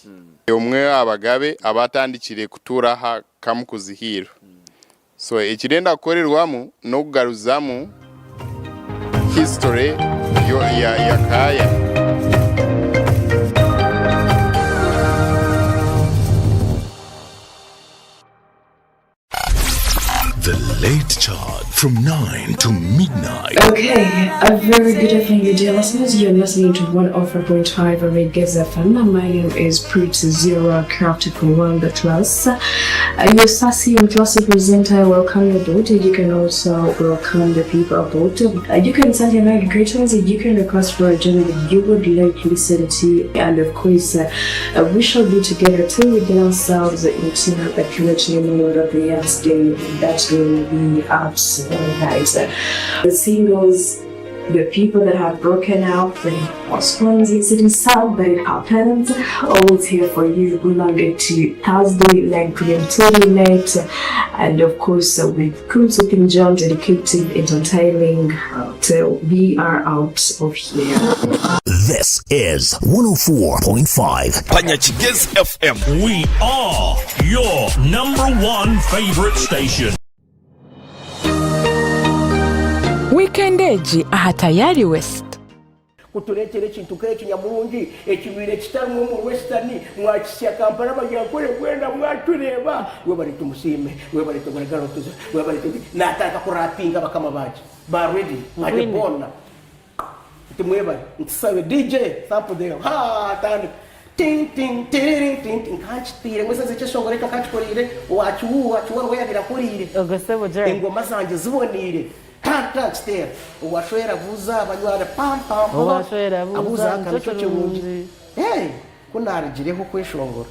umwe abagabe abatandikire kutura ha kamukuzihiro so ekirenda korerwamu no kugaruzamu history ya Kaya. The late chart from 9 to midnight. Okay, a very good evening, dear listeners. You're listening to 104.5 Reggae FM. My name is Pretty Zero, crafted from World Class. Your sassy and classy presenter, welcome the boat. You can also welcome the people aboard. You can send your night greetings. You can request for a journey that you would like to listen to. And of course, we shall be together till we get ourselves into a curriculum mode of the day. That will be absolutely nice. The singles, the people that have broken out, the postpones sitting sad, but it happens. Always here for you. We love it to Thursday, 9 p.m. till midnight. And of course, with cool King John, dedicated, entertaining till we are out of here. This is 104.5 Panyachigez FM. We are your #1 favorite station. Weekend eji aha Tayari West. kutuletera ekintu k'ekinyamulungi ekibire kitalimu mu western mwakisya Kampala bagyakole kwenda mwatureba we bali tumusiime we bali tugaragara tuzo we bali nataka kurapinga bakama baje ba ready ate bona timweba ntisabe DJ sample there ha tandi ting ting ting ting ting kachitire mwese zecheshongoreka kachikorire wachuwa we yabira kurire ogasebo je ingoma zanje zibonire tata stare washwera buza abanywara pam pam washwera buza kacho cyungi kunarigireho kweshongora.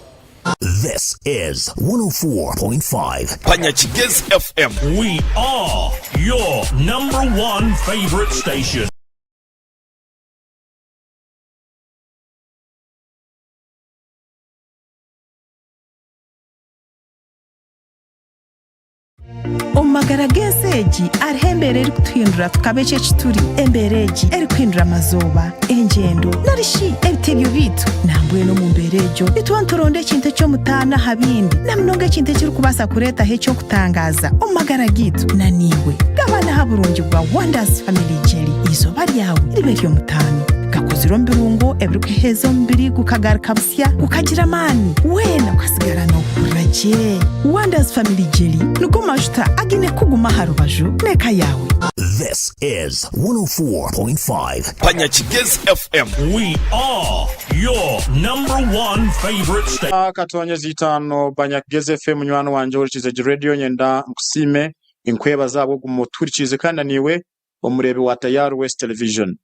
This is 104.5 Panyachigez FM. We are your #1 favorite station. Omagarageseji arihembere eri kutuhindura tukabeche kituri embereji eri kuhindura amazoba engendo narishi ebitebyo bitu nambwe no mumberejo bitwantoronde kintu cyo mutana habindi namnonge kintu kiri kubasa kureta hecho kutangaza omagaragitu naniwe gabana haburungi bwa Wonders Family Jelly izo bari yawe ribe ryo mutano kuziro mbirungo ebiri kwiheza omubiri gukagaruka busya gukagira amani wena ukasigara nokuraje Wonders Family Jelly nuko majuta agine kuguma harubaju neka yawe. This is 104.5 Panyachigez FM. We are your #1 favorite station. Katonyezi 5 Panyachigez FM nywano wanje urikize radio nyenda nkusime inkweba zabo gumuturikize kandi niwe omurebe wa Tayari West Television.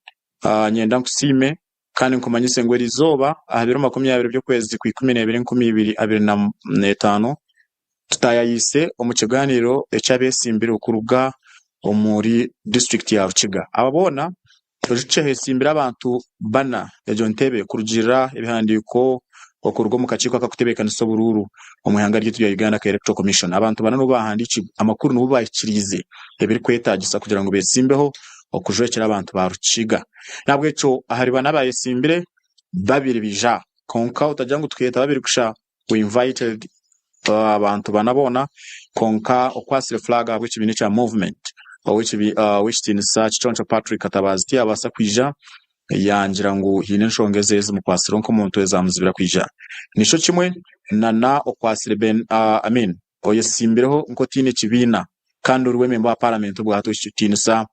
Nyenda nkusime kandi nkumanyise ngo rizoba ahabiro 20 byo kwezi ku 12 tutayayise omukiganiro ecyabesimbira ukuruga omuri district ya Rukiga. Ababona tujice simbira abantu bana ejo ntebe kurugira ibihandiko okurugo mu kaciko akakutebekana sobururu omuhanga ry'itya Uganda Electoral Commission. Abantu bana no bahandiki amakuru no bayikirize ebiri kwetagisa kugira ngo besimbeho okujwekera abantu ba Rukiga. Nabwo eco ahari bana bayesimbire babiri bija konka utajyango tweta babiri kusha we invited abantu banabona konka okwasire flag which ibintu cya movement which in search Choncho Patrick Katabazi abasa kwija yangira ngo hine nshongeze mu kwasire nko muntu ezamuzibira kwija nisho kimwe na okwasire ben oyesimbireho nko tine kibina kandi uruwe member wa parliament bwa hato tinisa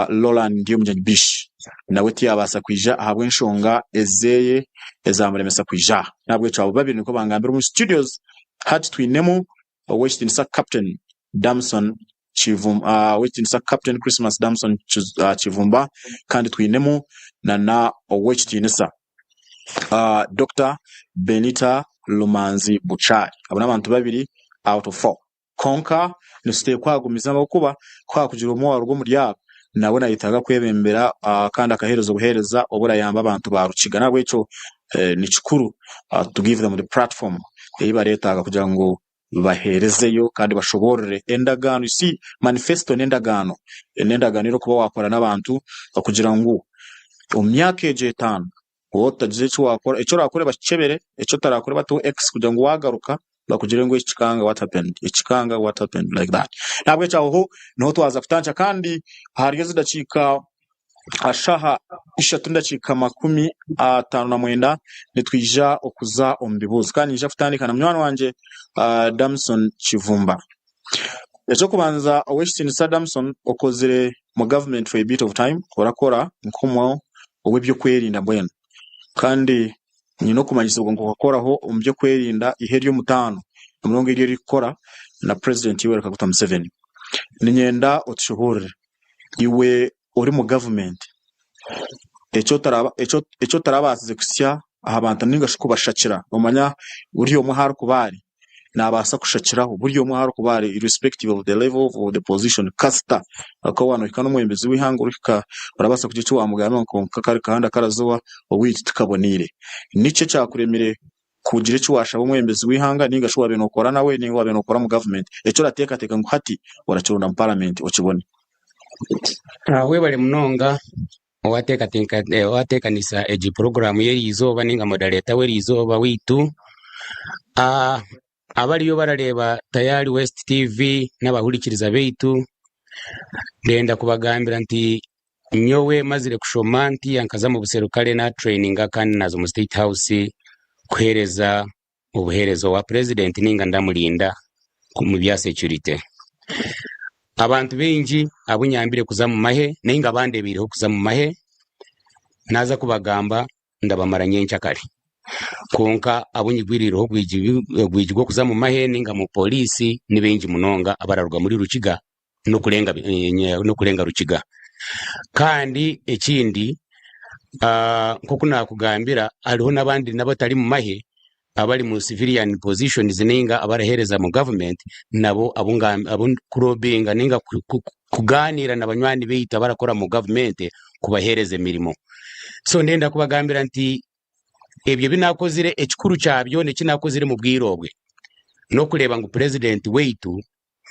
Roland ndiyo mjanyibishi nawe abasa kwija ahabwe nshonga ezeye ezamuremesa kwija nabwo cyo babiri niko bangambira mu studios had twinemo Westinsa Captain Damson Chivumba Westinsa Captain Christmas Damson Chivumba kandi twinemo na Westinsa Dr. Benita Lumanzi Buchari abona abantu babiri out of 4 konka nusite kwagumiza makuba kwa kugira umwaro rwo muri yabo nabona yitaga kwebembera kandi akaherezo guhereza obura yamba abantu ba Rukiga nabwo eco ni cikuru to give them the platform ibaretaga kugira ngo baherezeyo kandi bashoborere endagano isi manifesto nendagano ro kuba wakora nabantu kugira ngo umyaka eje 5 wotagize cyo wakora eco rakore bacebere eco tarakore bato x kugira ngo wagaruka bakugire ngo ikikanga what happened like that nabwo cyaho no twaza kutanca kandi harigeze dacika ashaha ishatu ndacika 59 nitwija okuza ombibuzo kandi nje kutandikana mwana wanje Damson Chivumba ejo kubanza Westinsa Damson okozere mu government for a bit of time korakora nkomo obwebyo kwerinda mbwena kandi nyino kumanyisa ngo ngokoraho umbyo kwerinda iheryo mutano umurongo iri rikora na president Yoweri Kaguta Museveni ninyenda otshuhurire iwe uri mu government eco tarabasize kusya abantu ningashuko bashakira umanya uriyo muharo kubari nabasa kushakiraho buriyo muharo kubari irrespective of the level of the position casta akawano ikano mwembezi wihanga urika barabasa kugice wa mugano kakari kahanda karazuwa obwiti tukabonire nice cyakuremire kugira cyo washa umwembezi wihanga ningashuwa beno kora nawe ningo beno kora mu government eco rateka ngo hati waracurunda mu parliament okibone we bali munonga watekanisa eji program yeri izoba ninga moderator weri izoba witu abaliyo barareba Tayari West TV n'abahurikiriza beitu ndenda kubagambira nti nyowe mazire kushoma nti yankaza mu buserukale na training kandi nazo mu State House kuhereza ubuherezo wa president ninga ndamulinda mu bya security abantu benji abunyambire kuza mu mahe ninga bande biriho kuza mu mahe naza kubagamba ndabamara nyencha kali konka abunyigwiriro gwijigwo kuza mu mahe ninga mu polisi ni benji munonga abararwa muri Rukiga no kurenga Rukiga kandi ekindi nkoko nakugambira aliho nabandi nabatari mu mahe abali mu civilian positions ninga abarahereza mu government nabo kurobinga ninga kuganira n'abanywani beita barakora mu government kubahereze mirimo so ndenda kubagambira nti ebyo binakozire ekikuru cyabyo nekinakozire mu bwirobwe no kureba ngo president weitu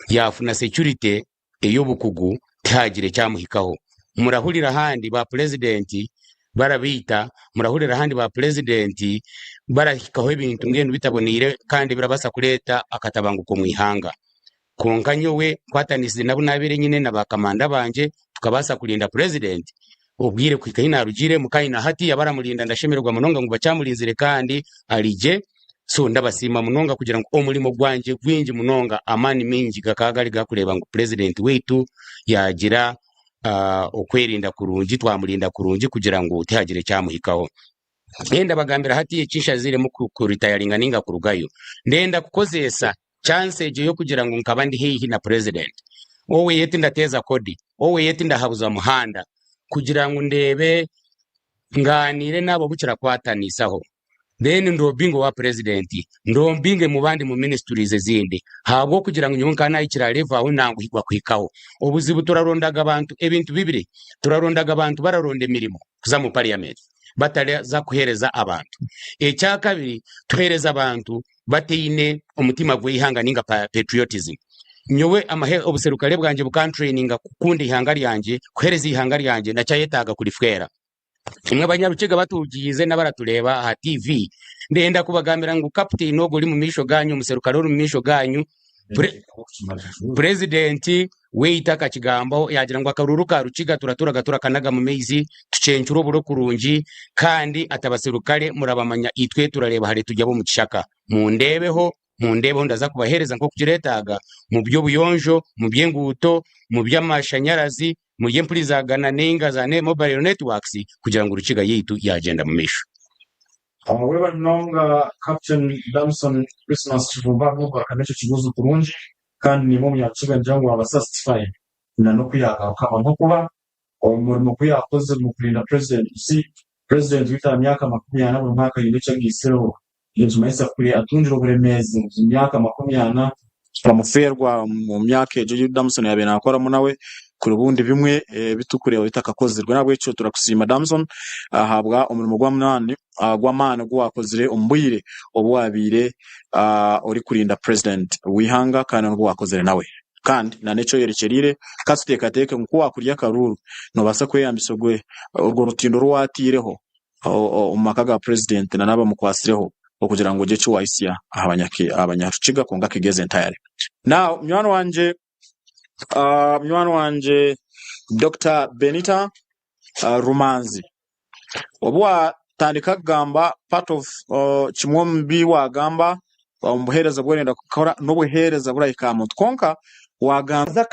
yafuna security eyobukugu tagire cyamuhikaho murahurira handi ba president barabita murahurira handi ba president barahikaho ibintu ngendo bitabonire kandi birabasa kureta akatabanguko mu ihanga konka nyowe kwatanisize nabo nabere nyine nabakamanda banje tukabasa kulinda president obwire kwikaina rugire mukaina hati yabara mulinda ndashemerwa munonga ngo bacamulinzire kandi alije so ndabasima munonga kugira ngo omulimo gwanje gwinji munonga amani mingi gakagali gakureba ngo president wetu yagira okwerinda kurungi twamulinda kurungi kugira ngo utihagire cyamuhikaho ndenda bagambira hati yecisha zire mu kuritayaringa ninga kurugayo ndenda kukozesa chance yo kugira ngo nkabandi hehi na president wowe yeti ndateza kodi wowe yeti ndahabuza muhanda kugira ngo ndebe nganire nabo bukira kwatanisaho then ndobingo wa president ndombinge mu bandi mu ministries zindi habwo kugira ngo nyonka nayikira leva aho nangu higwa kwikaho obuzibu turarondaga abantu ebintu bibiri turarondaga abantu bararonda emirimo kuza mu parliament batale za kuhereza abantu ecya kabiri tuhereza abantu bateine omutima gwihanga ninga patriotism nyowe amahe obuserukale bwanje bukantraininga kukundi ihanga ryanje kuhereza ihanga ryanje nacyayetaga kuri fwera kimwe abanyarukiga batugize n'abaratureba ha TV ndenda kubagambira ngo captain no goli mu misho ganyu umuserukale uri mu misho ganyu president weitaka kigambo yagira ngo akaruruka rukiga turaturaga turakanaga mu mezi tucencuro buro kurungi kandi atabaserukale murabamanya itwe turareba hari tujya bo mu kishaka mu ndebeho ndaza kubahereza nko kugiretaga mu byo buyonjo mu byenguto mu by'amashanyarazi mu yempulizagana nenga za mobile networks kugira ngo urukiga yitu yagenda mu misho wewe mnonga Captain Damson Christmas Chivumbavu akanecho kibuzo kurungi kandi ni mu yakiga njango abasastify na no kuyaga kama nko kuba umurimo kuyakoze mu kurinda president wita myaka 20 mu mwaka y'icyo gisero yinzumaisa kuri atundiro buremezi mu myaka 20 twamuferwa mu myaka ejo Damson yabena akora mu nawe kuri bundi bimwe bitukureba bitakakozerwa nabwo cyo turakusima Damson ahabwa umurimo gwa munani gw'amana gwakozire umbuyire obwabire uri kurinda president wihanga kana ngo wakozere nawe kandi na neco yerekerire kasiteka nko wakurya karuru no basa kweyambisogwe urwo rutindo rwatireho umakaga president na naba mukwasireho okugira ngo je cyo waisia abanyarukiga konga kigeze entire now mwana wanje Dr. Benita Rumanzi obwa tandika gamba part of chimwombi wa gamba umuhereza bwenda kukora no buhereza burayika mutkonka waganza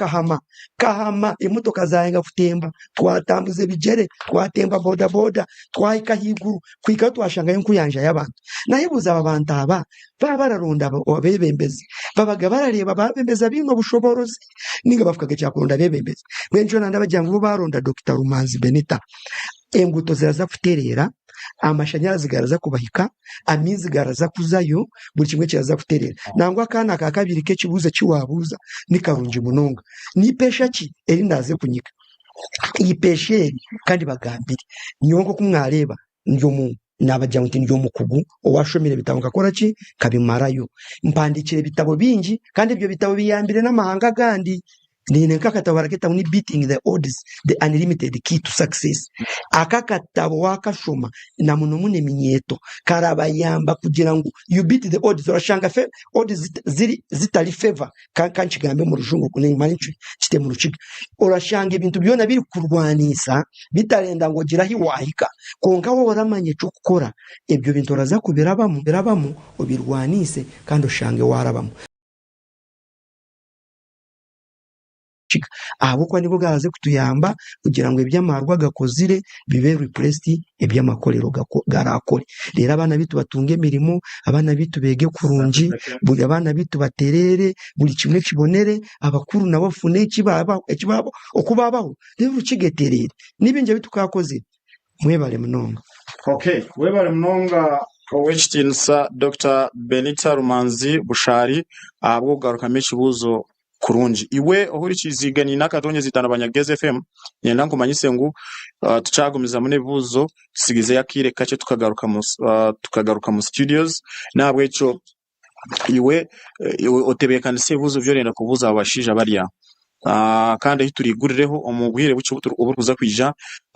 kahama imodoka zayenga kutemba twatambuze bijere twatemba boda twahika higuru kwika twashanga yinkuyanja y'abantu nayibuza abantu aba bararonda abebembezi babaga barareba babembeza bino bushoborozi ninga bafukaga cyakurunda abebembezi mwenjo nanda bajyanga bo baronda Dr. Rumanzi Benita enguto ziraza kuterera amashanyarazi garaza kubahika amizi garaza kuzayo buri kimwe kiraza kuterera nangwa kana ka kabiri ke kibuze kiwabuza ni karungi munonga ni pesha ki eri ndaze kunyika iyi peshe kandi bagambire nyongo kumwareba ndyo mu nabajya ngo ndyo mukugu owashomire bitabo ngakora ki kabimarayo mpandikire bitabo bingi kandi ibyo bitabo biyambire n'amahanga gandi nine kakatabo raketa ni beating the odds the unlimited key to success akakatabo wakashoma na muno mune minyeto karabayamba kugira ngo you beat the odds urashanga odds zitali favor kanchigambe mu rujungu kune malinchi kite mu rukiga urashanga ibintu byona biri kurwanisa bitarenda ngo gira hiwahika konka wo waramanye cyo gukora ibyo bintu uraza kubirabamo ubirwanise kandi ushange warabamo abo kwa nibo gaze kutuyamba kugira ngo ibyamarwa gakozire bibe replaced ibyamakorero garakore rero abana bitu batunge mirimo abana bitu bege kurungi buri abana bitu baterere buri kimwe kibonere abakuru nabo fune kibabo okubabaho rero ukigeterere nibinje bitukakoze mwebale mnonga okay webale mnonga Owechtinsa Dr. Benita Rumanzi Bushari abwo garuka mechibuzo kurunji iwe ohuri chizigani nakatonye zitanabanya Gez FM nyenda nkumanyise ngo tucagumiza mune buzo sigize yakire kace tukagaruka mu studios nabwe cyo iwe otebekana se buzo byorenda kubuza abashija bariya kandi hiturigurireho umubwire bucyo uburuza kwija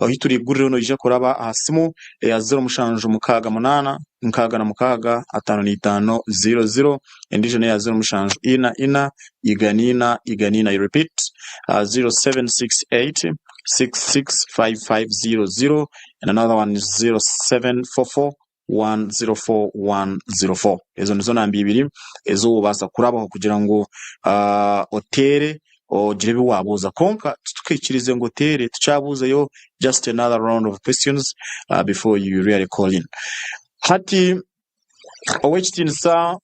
hiturigurireho no ije kuraba hasimu ya 0 mushanjo mukaga 8 nkaga na mukaga 5500 endijene ya 0 mushanjo ina iganina I repeat 0768 665500 and another one is 0744104104. Ezo nizo nambi ibiri ezo ubasa kurabaho kugira ngo otere ojirebe wabuza konka tukikirize ngo tere tucabuze yo just another round of questions before you really call in. Hati owechitinsa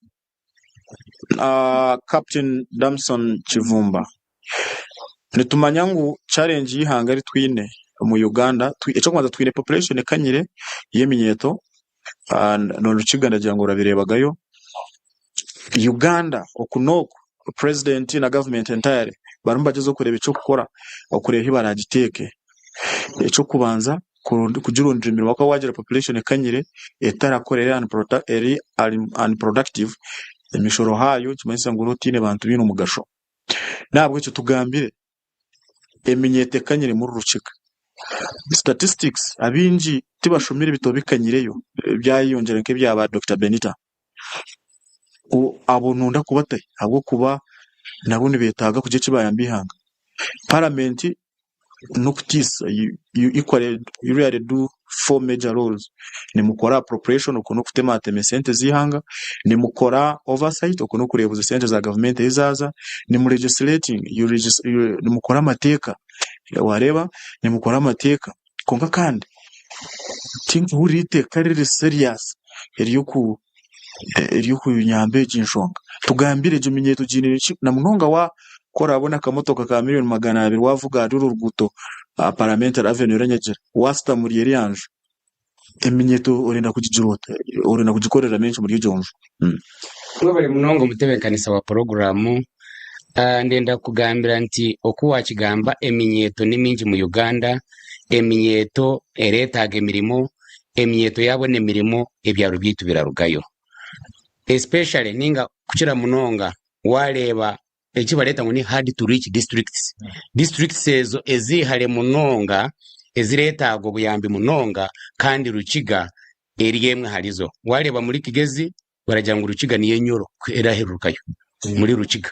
Captain Damson Chivumba nitumanya ngo challenge yihanga ari twine mu Uganda eco kwanza twine population kanyire yeminyeto no rukiga ndagira ngo urabirebagayo Uganda okunoko president na government entire barumba jezo kureba ico gukora okureba hibaragiteke eco kubanza kujurundira imirimo ko wagira population kanyire etarakorera unproductive emishoro hayo kimanisa ngo rutine bantu bino mugasho nabwo cyo tugambire eminyete kanyire muri rucika statistics abinji tibashomire bitobikanyireyo byayiyongera nke byaba Dr Benita abo nunda kubate abo kuba nabone betaga kuje kibayambihanga parliament nokutisa you really do four major roles ni mukora appropriation ukono kutema temesente zihanga ni mukora oversight ukono kurebuza sente za government izaza ni mu legislating ni mukora amateka wareba ni mukora amateka konka kandi think urite karere serious eriyo ku nyambe jinshonga tugambire je minyeto jinini na munonga wa korabona kamotoka ka miliyoni 200 wavuga aduru ruguto parliamentary avenue ranyagera wasta muri eriange eminyeto orenda kujijirota orenda kujikorera menshi muri jonjo bari munongo mutebekanisa wa programu ndenda kugambira nti okuwa kigamba eminyeto nimingi mu Uganda eminyeto eretaga emirimo eminyeto yabone emirimo ebyaro byitu birarugayo especially ninga kukira munonga waleba ekibaleta ngo ni hard to reach districts ezo ezihale munonga eziretago buyambi munonga kandi rukiga eriyemwe halizo waleba muri Kigezi barajanga rukiga niye nyoro eraherukayo muri rukiga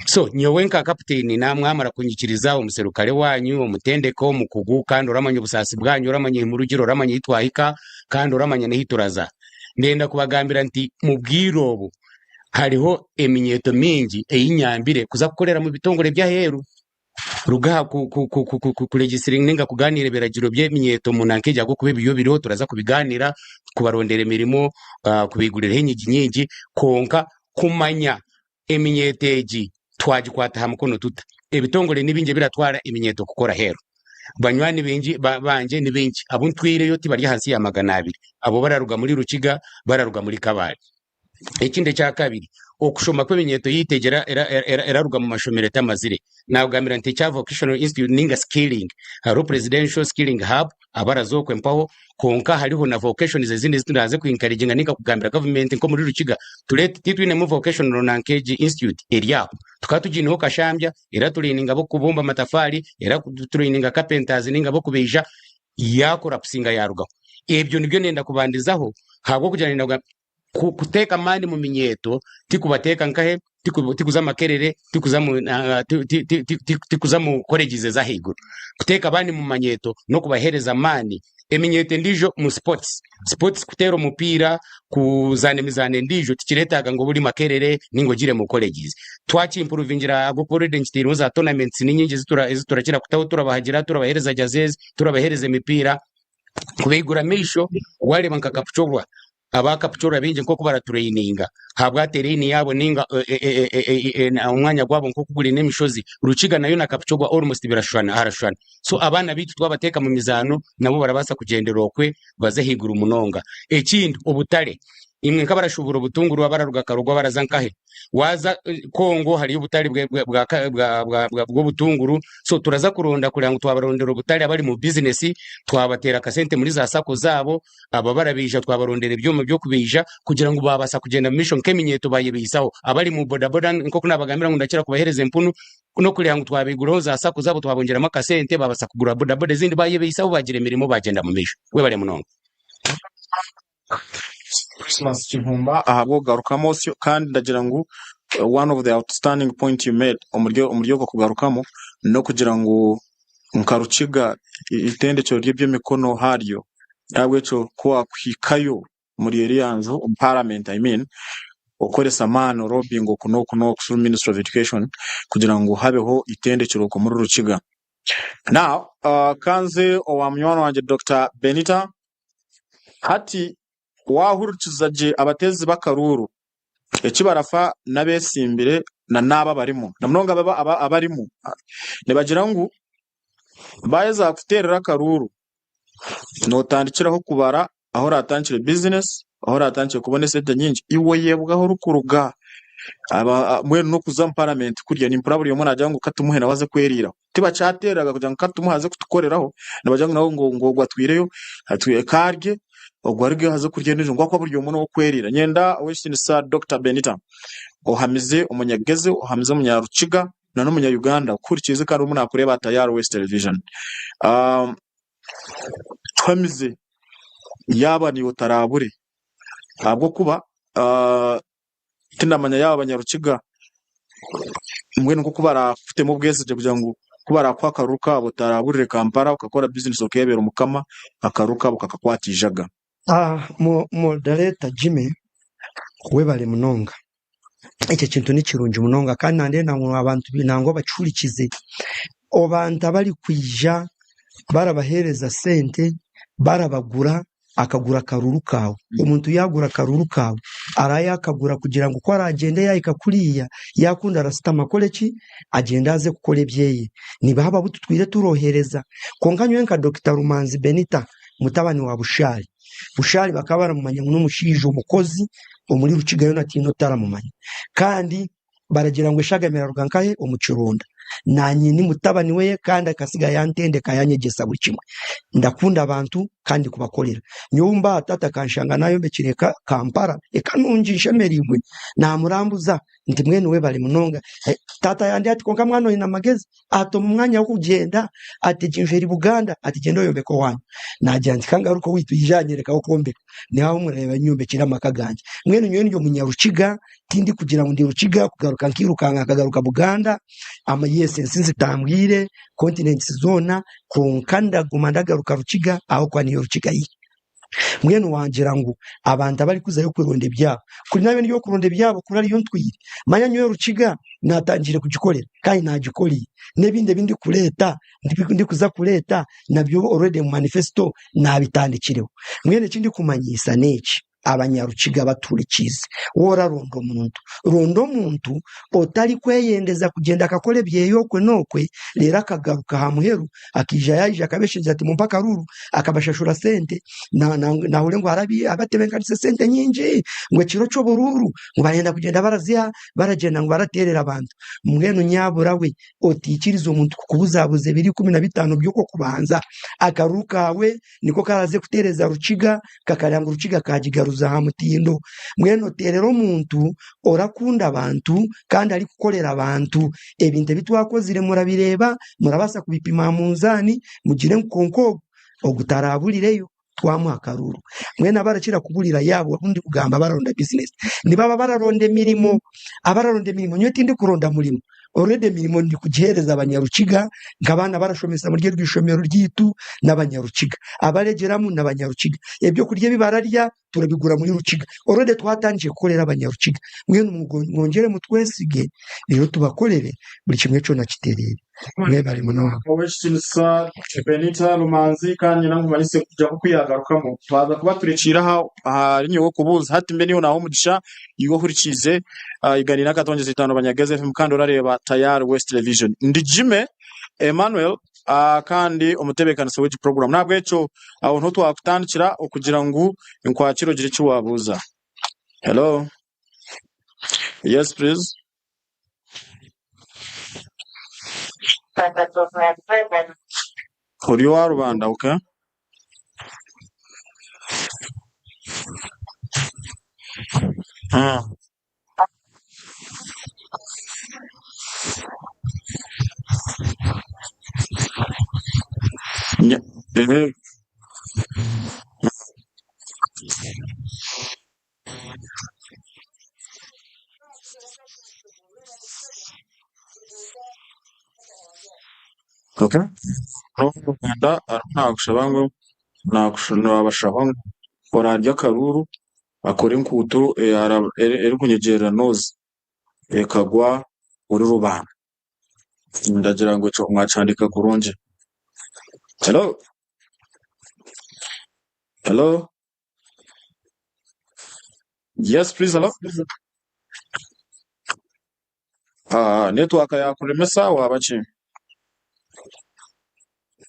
so nyowenka captain namwamara kunyikiriza umuserukale wanyu omutendeko mukugu kandi oramanya ubusasi bwanyu oramanya imurugiro oramanya itwahika kandi oramanya nehituraza ndenda kubagambira nti mubwirobo hariho eminyeto mingi eyinyambire kuza kukolera mu bitongore bya heru ruga ku registering ninga kuganira beragiro bye minyeto munankeja go kube biyo biriho turaza kubiganira kubarondera emirimo kubigurira nyingi konka kumanya eminyeteji twagikwata hamukono tuta ebitongore nibinje biratwara eminyeto kukora heru banywani benji banje ni benji abuntwire yo tibari hansi ya 200 abo bararuga muri rukiga bararuga muri kabari ekinde cya kabiri okushoma kweminyeto yitegera eraruga mu mashomero tamazire nagambira nti cya vocational institute ninga skilling haro presidential skilling hub abarazokwe mpaho konka hariho na vocations ezindi zituraze kuencouraging ninga kugambira government nko muri rukiga tulete titwine mu vocational nankeji institute eriaho tukatujiniho kashambya era tulininga bo kubumba matafari era tulininga carpenters ninga bo kubeja yakora kusinga yaruga ebyo nibyo nenda kubandizaho habo kujana kuteka mani mu minyeto tikubateka nkahe tikuza makerere tikuza mu colleges za higuru kuteka abandi mu manyeto no kubahereza mani eminyeto ndijo mu sports kutero mupira kuzane mizane ndijo tikiretaga ngo buri makerere ningo gire mu colleges twachi improvingira agukora identity za tournaments ninyingi ziturakira kutaho turabahagira turabahereza jazez turabahereza imipira kubigura misho wale bankakapuchorwa abakapuchora binje nko kubara traininga habwa tereni yabo ninga umwanya gwabo nko kugura nemishozi rukiga nayo nakapuchorwa almost birashwana harashwana so abana bitu twabateka mu mizano nabo barabasa kugendera okwe baze higura umunonga ekindi ubutare imwe nkabarashubura ubutunguru abararuga karugwa barazankahe waza Kongo hari ubutari bwo butunguru so turaza kuronda kugira ngo twabarondera ubutari abari mu business twabatera kasente muri za sako zabo aba barabija twabarondera ibyuma byo kubija kugira ngo babasa kugenda mission keminyeto bayebisaho abari mu bodaboda nko kunabagambira ngo ndakira kubahereza impunu no kugira ngo twabiguraho za sako zabo twabongera makasente babasa kugura bodaboda zindi bayebisaho bagire mirimo bagenda mu mission we bare munongo Christmas Chivumba ahabo garukamo kandi ndagira ngo one of the outstanding point you made umuryo ko kugarukamo no kugira ngo nkarukiga itendekero ry'emikono haryo yabwecho kwa kwikayo muri eriyanzo parliament okoresa mano lobbying okuno ku Ministry of Education kugira ngo habeho itendekero ko muri rukiga. Now kanze owamnywana wanje Dr. Benita hati wahurukizaje abatezi bakaruru ekibarafa nabesimbire na naba barimo namnonga baba abarimo nebagira ngo bayeza kuterera karuru no tandikiraho kubara aho ratangire business aho ratangire kubone sente nyinji iwe yebwaho rukuruga aba mwe no kuza parliament kurya ni impraburi yo mwana ajyango katumuhe nabaze kwerira tiba cyateraga kugira ngo katumuhaze kutukoreraho nabajyango nawo ngo gwatwireyo atuye karge ogwarige haze kurya nijo ngwa kwa buryo umuntu wo kwerira nyenda wishini sa Dr. Benita ohamize umunyageze ohamize umunyarukiga na no munya-Uganda ukurikize kandi umuntu akureba Tayari West Television twamize yaba ni utarabure ntabwo kuba tinamanya yaba abanyarukiga mwe nuko kubara afite mu bwese kugira ngo kubara kwa karuka butaraburire Kampala ukakora business okebera umukama akaruka bukakakwatijaga moderator Jimmy webale munonga icyo kintu ni kirungi munonga kandi nande namwe abantu binango bacurikize abantu abali kwija barabahereza sente barabagura akagura karuru kawe umuntu yagura karuru kawe araya akagura kugira ngo ko aragende yayika kuriya yakunda arasitama koleki agenda aze gukora ibyeye niba haba bututwire turohereza konkanywe nka Dr. Rumanzi Benita mutabani wa Bushari bakaba baramumanya n'umushije umukozi umuri rukigayo natino taramumanya kandi baragira ngo eshagamira rugankahe umucurunda nanyi ni mutabani we kandi akasiga yantende kayanyegesa buri kimwe ndakunda abantu kandi kubakorera nyumba atata kanshanga nayo mbekireka Kampala ekanunjisha merimwe namurambuza ndi mwene we bali munonga tata yandi ati konka mwana ina magezi ato mu mwanya wo kugenda ati jinjeri Buganda ati gendo yombeko wanyu najyanzi kangaruko witu yijanyereka okombeka ni hawo mureba nyumbe kira makaganje mwene nyo nyo munyarukiga tindi kugira ngo ndi rukiga kugaruka nkirukanga akagaruka Buganda ama yese sinzi tambwire continent zona konkanda gumandagaruka rukiga aho kwa niyo rukiga yi mwene wangira ngo abantu abali kuza yo kwironde byabo kuri nabe niyo kuronde byabo kuri ariyo ntwire manya nyo rukiga natangire kugikorera kandi nagikoriye nebinde bindi kureta ndi kuza kureta nabyo already mu manifesto nabitandikireho mwene kindi kumanyisa neki abanyarukiga baturikize wora rondo muntu otari kweyendeza kugenda akakole byeyokwe nokwe lera akagaruka hamuheru akija yayija akabesheje ati mumpaka ruru akabashashura sente na ule ngo arabi abatebenkanise sente nyinji ngo kiro cyo bururu ngo bayenda kugenda barazia baragenda ngo baraterera abantu mwenu nyabura we otikirizo umuntu kubuzabuze 215 byuko kubanza akarukawe niko karaze kutereza rukiga kakaranga rukiga kajigaruza hamutindo mweno terero muntu orakunda abantu kandi ari kukolera abantu ebinte bitwakozire murabireba murabasa kubipima munzani mugire nkonko ogutaraburireyo twamuha karuru mwena barakira kuburira yabo undi kugamba baronda business nibaba bararonde mirimo abararonde mirimo nyotinde kuronda murimo already mirimo ndi kugereza abanyarukiga ngabana barashomesa muri rwishomero ryitu n'abanyarukiga abaregeramu n'abanyarukiga ebyo kurye bibararya turabigura muri rukiga already twatangiye gukorera abanyarukiga mwene mwongere mutwesige rero tubakorere buri kimwe cyo nakiterere mwe bari muno weshinsa Benita Rumanzi kandi nankumanise kujya kuyagarukamo twaza kuba turecira aha rinyo kubuza hati mbe niho naho mugisha yigo hurikize iganira katongeze 5 banyageze FM kandi urareba Tayari West Television ndi Jimmy Emmanuel kandi umutebekanise w'iki program nabwo eco aho nto twakutandikira okugira ngo inkwakiro gire cyo wabuza. Hello, yes please. For you are Rwanda, okay? Yeah. Okay. mu Rwanda ntagushaba ngo nabashaba ngo orarya karuru akora inkuto eri kunyegera noze ekagwa uri rubanda ndagira ngo cyo mwacandika kurunje. Hello hello yes please hello network yakureme sawa abachi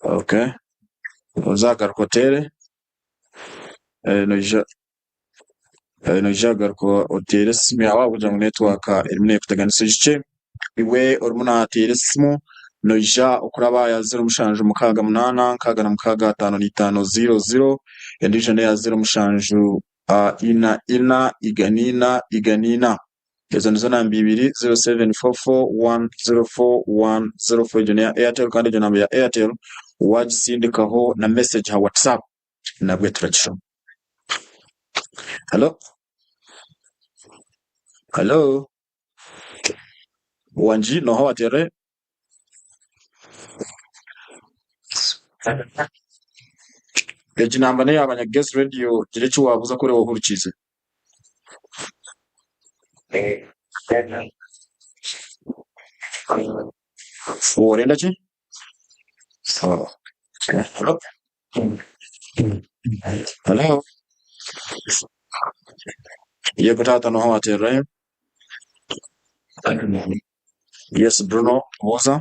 okay uzagaruka hotel nojagarko hotel simi yawe kugira ngo network elimine kutaganisa igice iwe urumuna hotel simu noja ukuraba ya 0 mukaga munana kaga na mukaga 5500 yandijane ya 0 mushanju ina iganina izo nizo namba 2 0744104104 jone ya Airtel kandi jone namba ya Airtel wajisindikaho na message ha WhatsApp nabwe turakisho. Hello hello wanji no ho atere eji namba ne abanya guest radio girechi wabuza kuri wo kurikize urenda ki hello hello ye kutata no ho atere yes Bruno Woza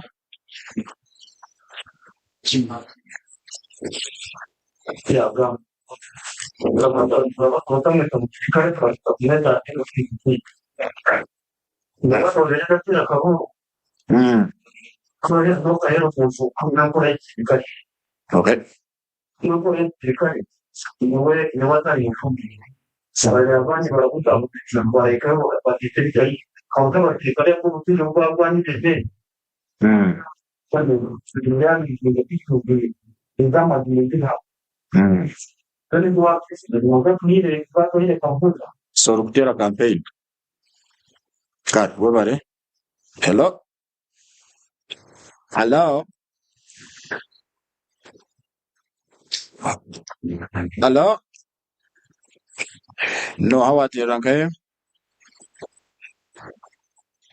okay so rukutera campaign card webare hello hello hello no hawatera nkae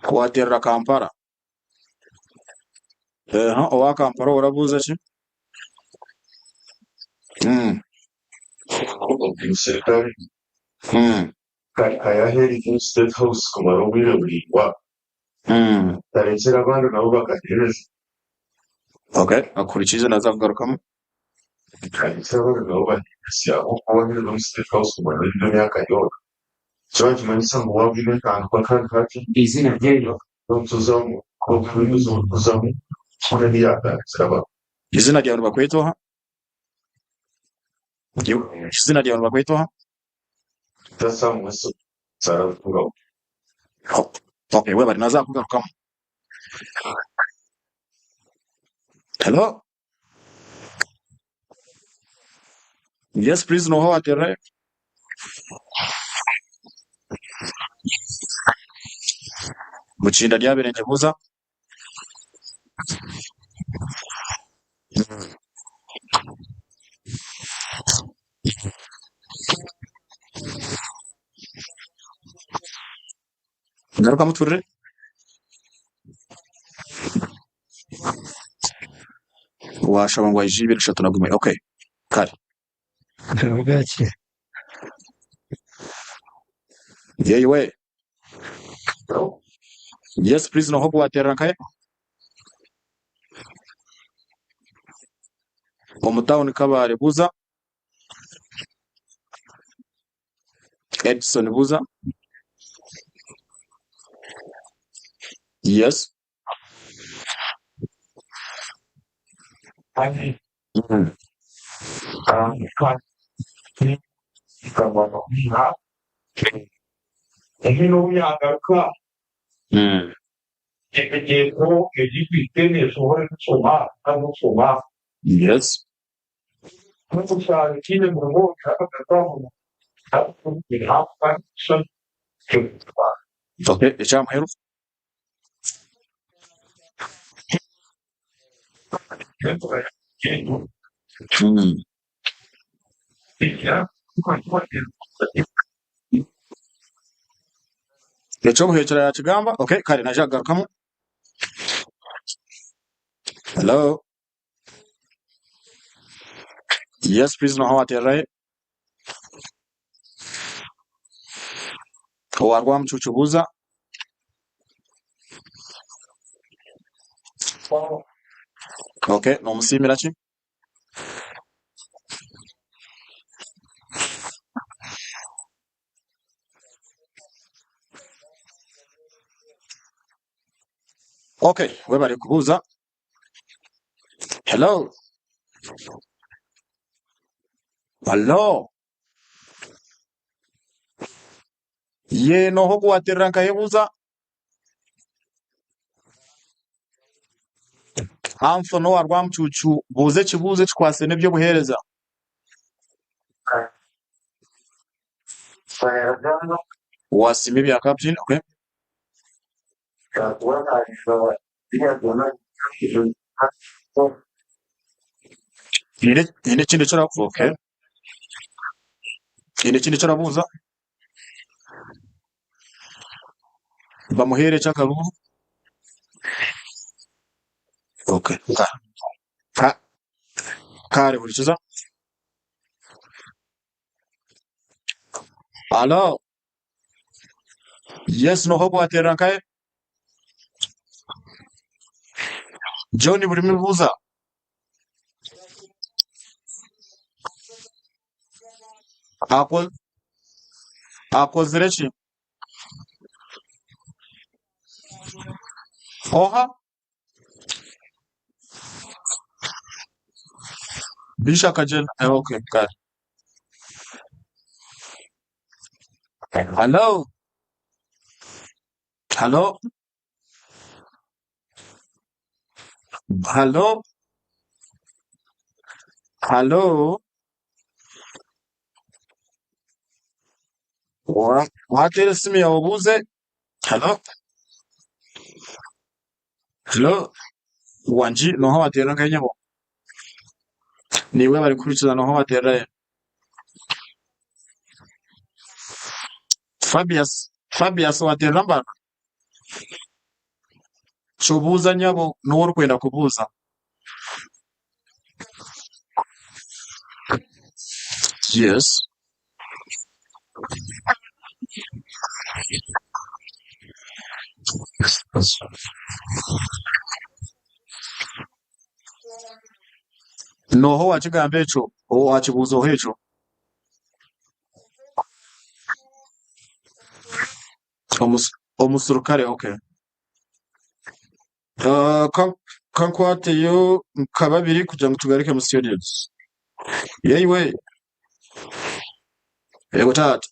kwatera Kampala owa Kampala urabuza ki Kayaheri State House kumara ubwiraburiwa tarekera abantu nabo bakagereza okay akurikize nazavugarukamo tarekera abantu nabo bagereza aho kubonera State House kumara imyaka yose cyo kimanitse ngo wabwire kandi kwa kandi izina ryeyo tuzamu ko kubizo tuzamu kone biyaka siraba izina ryawe bakwitoha izina ryawe bakwitoha tasamu so saravuga okay wewe nazavugarukamo hello yes please no how atere Muchinda ryaberenge buza ngaruka muturire washaba ngo ayijibire 3 nagume okay kare ubwaki yewe yes please no hobo atera nkae omutawuni kabare buza Edson buza yes yes okay echam hero Echo muhekera ya kigamba. Okay, kale naja garukamu. Hello. Yes, please, no how aterrae. Owarwa mchuchubuza. Okay, no musimira ki? Okay, we bari kubuza. Hello. Hello. Ye no hoku aterra nkayebuza. Amfo no warwa mchuchu buze kibuze kikwase nebyo buhereza. Wasimi bya captain, okay. Ine kindi chora okay. Ine kindi chora buza. Bamuhere chakaru. Okay. Kare bulichiza. Hello. Yes, no hoku aterra nkaye. Johnny buri mibuza. Akozere ki? Oha. Bisha kajel. Okay, kare. Hello. Hello. Hello. Hello. Watere simi ya ubuze. Hello. Hello. Wanji no ho atera nkanyabo. Niwe bari kurikiza no ho atera. Fabius watera mbana. Chobuza nyabo no wori kwenda kubuza. Yes. No ho wakigambe echo, o wakibuzo hecho. Omusurukare, okay. Kankwate yo kababiri kugira ngo tugarike mu studios. Yewe. Ego tata.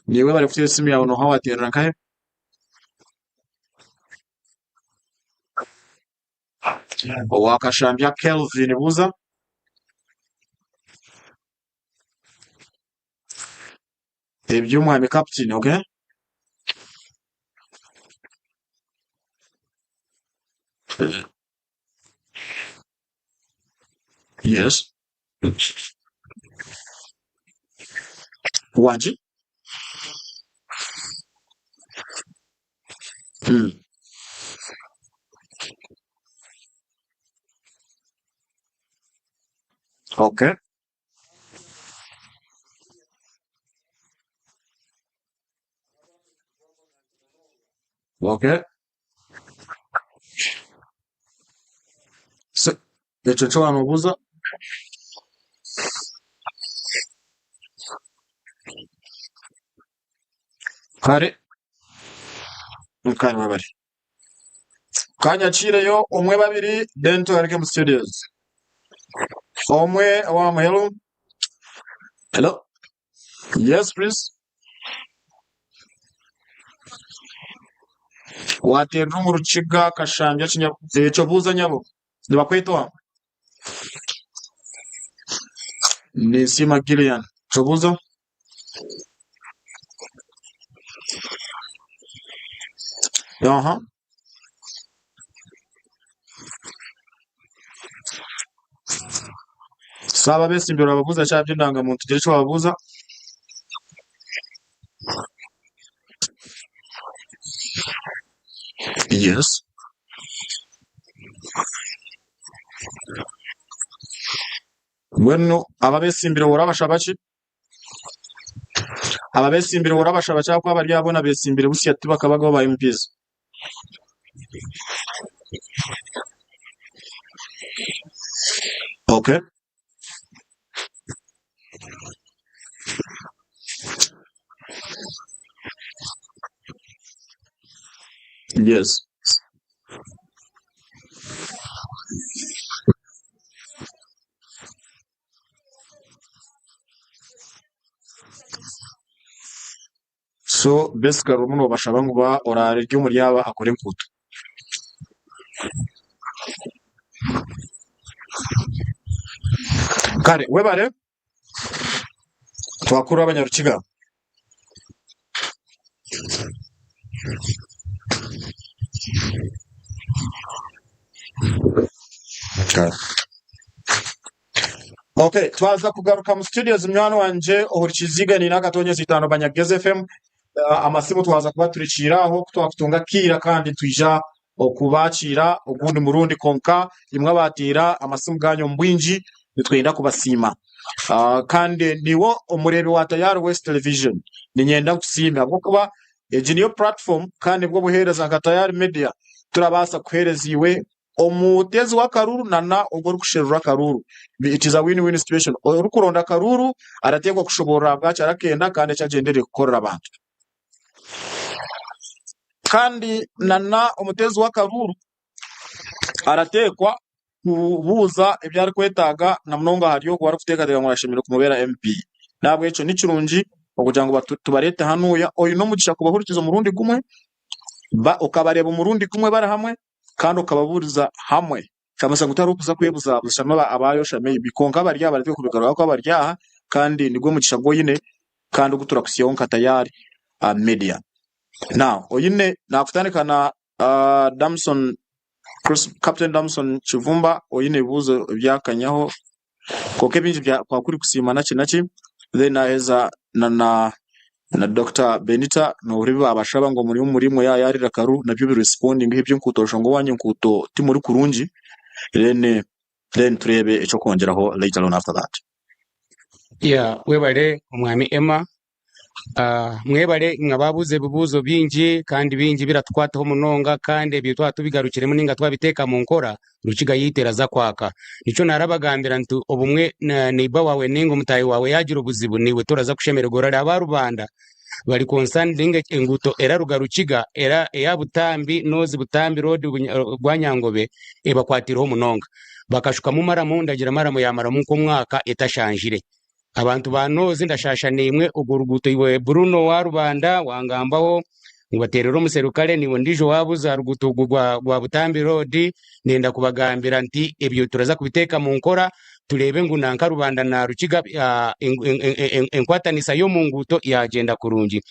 Niwe bari kufite simu yawe no ho waterera nkaye. Wakashambya Kelvin buza. Ebyumwami captain, okay? Yes. Wanji? Okay. Okay. So, echo chwa nobuza. Kare. Mukani babari. Kanya chireyo omwe babiri then tugarike mu studios. Omwe wa hello. Hello. Yes, please. Waterera mu rukiga kashambya kinyabo. Echo buza nyabo. Nibakwetwa. Ni sima Gillian. Chobuza. Aha. saba besimbire babuza cya by'indangamuntu gire cyo babuza. Yes. Bueno, ababesimbire urabashabaki? Ababesimbire urabashaba cyangwa bari yabona besimbire busiya tibakabaga ba MPs. Okay. Yes. So basically umuno bashaba ngo ba orare ryo muri yaba akore mputo. Kare webare twakuru abanyarukiga. Okay, twaza kugaruka mu studios mwana wanje ohurikiziga ni nagatonye zitano banyageze FM. Amasimu twaza kubaturikira aho twakutunga kira kandi twija okubakira ugundi murundi konka imwe batira amasimu ganyo mbwinji nitwenda kubasima. Kandi niwo umurebe wa Tayari West Television ni nyenda kusima bwo kuba niyo platform kandi bwo buhereza nka Tayari Media turabasa kuhereza iwe omutezi wa karuru nana ubwo rukusherura karuru. It is a win-win situation. Urukuronda karuru arategwa kushobora bwaca arakenda kandi cyagendere gukorera abantu. Kandi nana umutezi wa karuru aratekwa kubuza ibyari kwetaga na mnonga hariyo gwara kutekadira murashimira kumubera MP. Nabwo eco n'ikirungi okugira ngo tubarete hanuya oyu no mugisha kubahurikiza mu rundi gumwe ba ukabareba mu rundi gumwe bara hamwe kandi ukababuriza hamwe kamasa gutarukuza kwebuza bushanwa abayo shame bikonka barya barite kubigarura ko baryaha kandi nigwe mugisha goyine kandi ugutura kusiyo nka Tayari Media. Now oyine nakutandikana Damson Captain Damson Chivumba oyine buzo byakanyaho koke binji bya kwakuri kusima naki then aheza na Dr. Benita no uriba abashaba ngo muri murimo ya yarira karu nabyo bi responding ibyo nkutosho ngo wanye nkuto timuri kurunji then turebe eco kongeraho later on after that. Yeah, webare umwami Emma mwebare nkababuze bubuzo binji kandi binji biratwataho munonga kandi ibyo twatubigarukire muninga twabiteka mu nkora rukiga yitera za kwaka nico narabagambira ntu obumwe neiba wawe ningo mutayi wawe yagira ubuzibu niwe toraza kushemera gorara abarubanda bari concerning enguto era rugarukiga era eyabutambi nozi butambi road gwanyangobe ebakwatiraho munonga bakashuka mu maramu ndagira maramu yamara mu mwaka etashanjire abantu banozi ndashasha nimwe uguruguto iwe Bruno wa rubanda wangambaho ngwaterero muserukale niwe ndijo wabuza ruguto gwa butambi road nenda kubagambira nti ebyo turaza kubiteka mu nkora turebe ngunanka rubanda na rukiga enkwatanisa yo mu nguto yagenda kurungi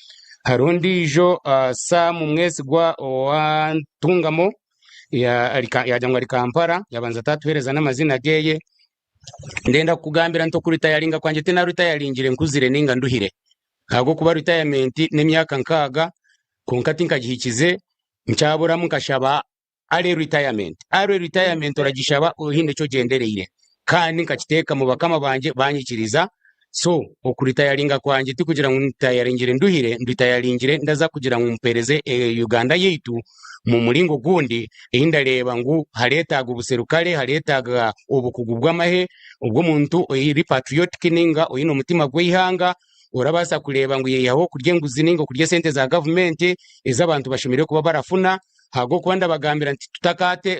harondijo sa mu mwesi gwa wantungamo yajangwa Kampala yabanza tatuhereza n'amazina geye ndenda kugambira nto kuri tayaringa kwanje tena ritayaringire nkuzire ninga nduhire hago kuba retirement n'emyaka nkaga konkati nkagihikize mcyabura mukashaba ari retirement oragishaba uhinde cyo gendereire kandi nkakiteka mu bakama banje banyikiriza so okuritayaringa kwanje ti kugira ngo ntayaringire nduhire nditayaringire ndaza kugira ngo mpereze Uganda yitu mu muringo gundi indareba ngo haretaga ubuserukale haretaga ubukugu bw'amahe ubwo muntu iri patriotic ninga oyino mutima gwihanga urabasa kureba ngo yeyaho kurye nguziningo kurye sente za government ez'abantu bashimire kuba barafuna hago kwanda bagambira nti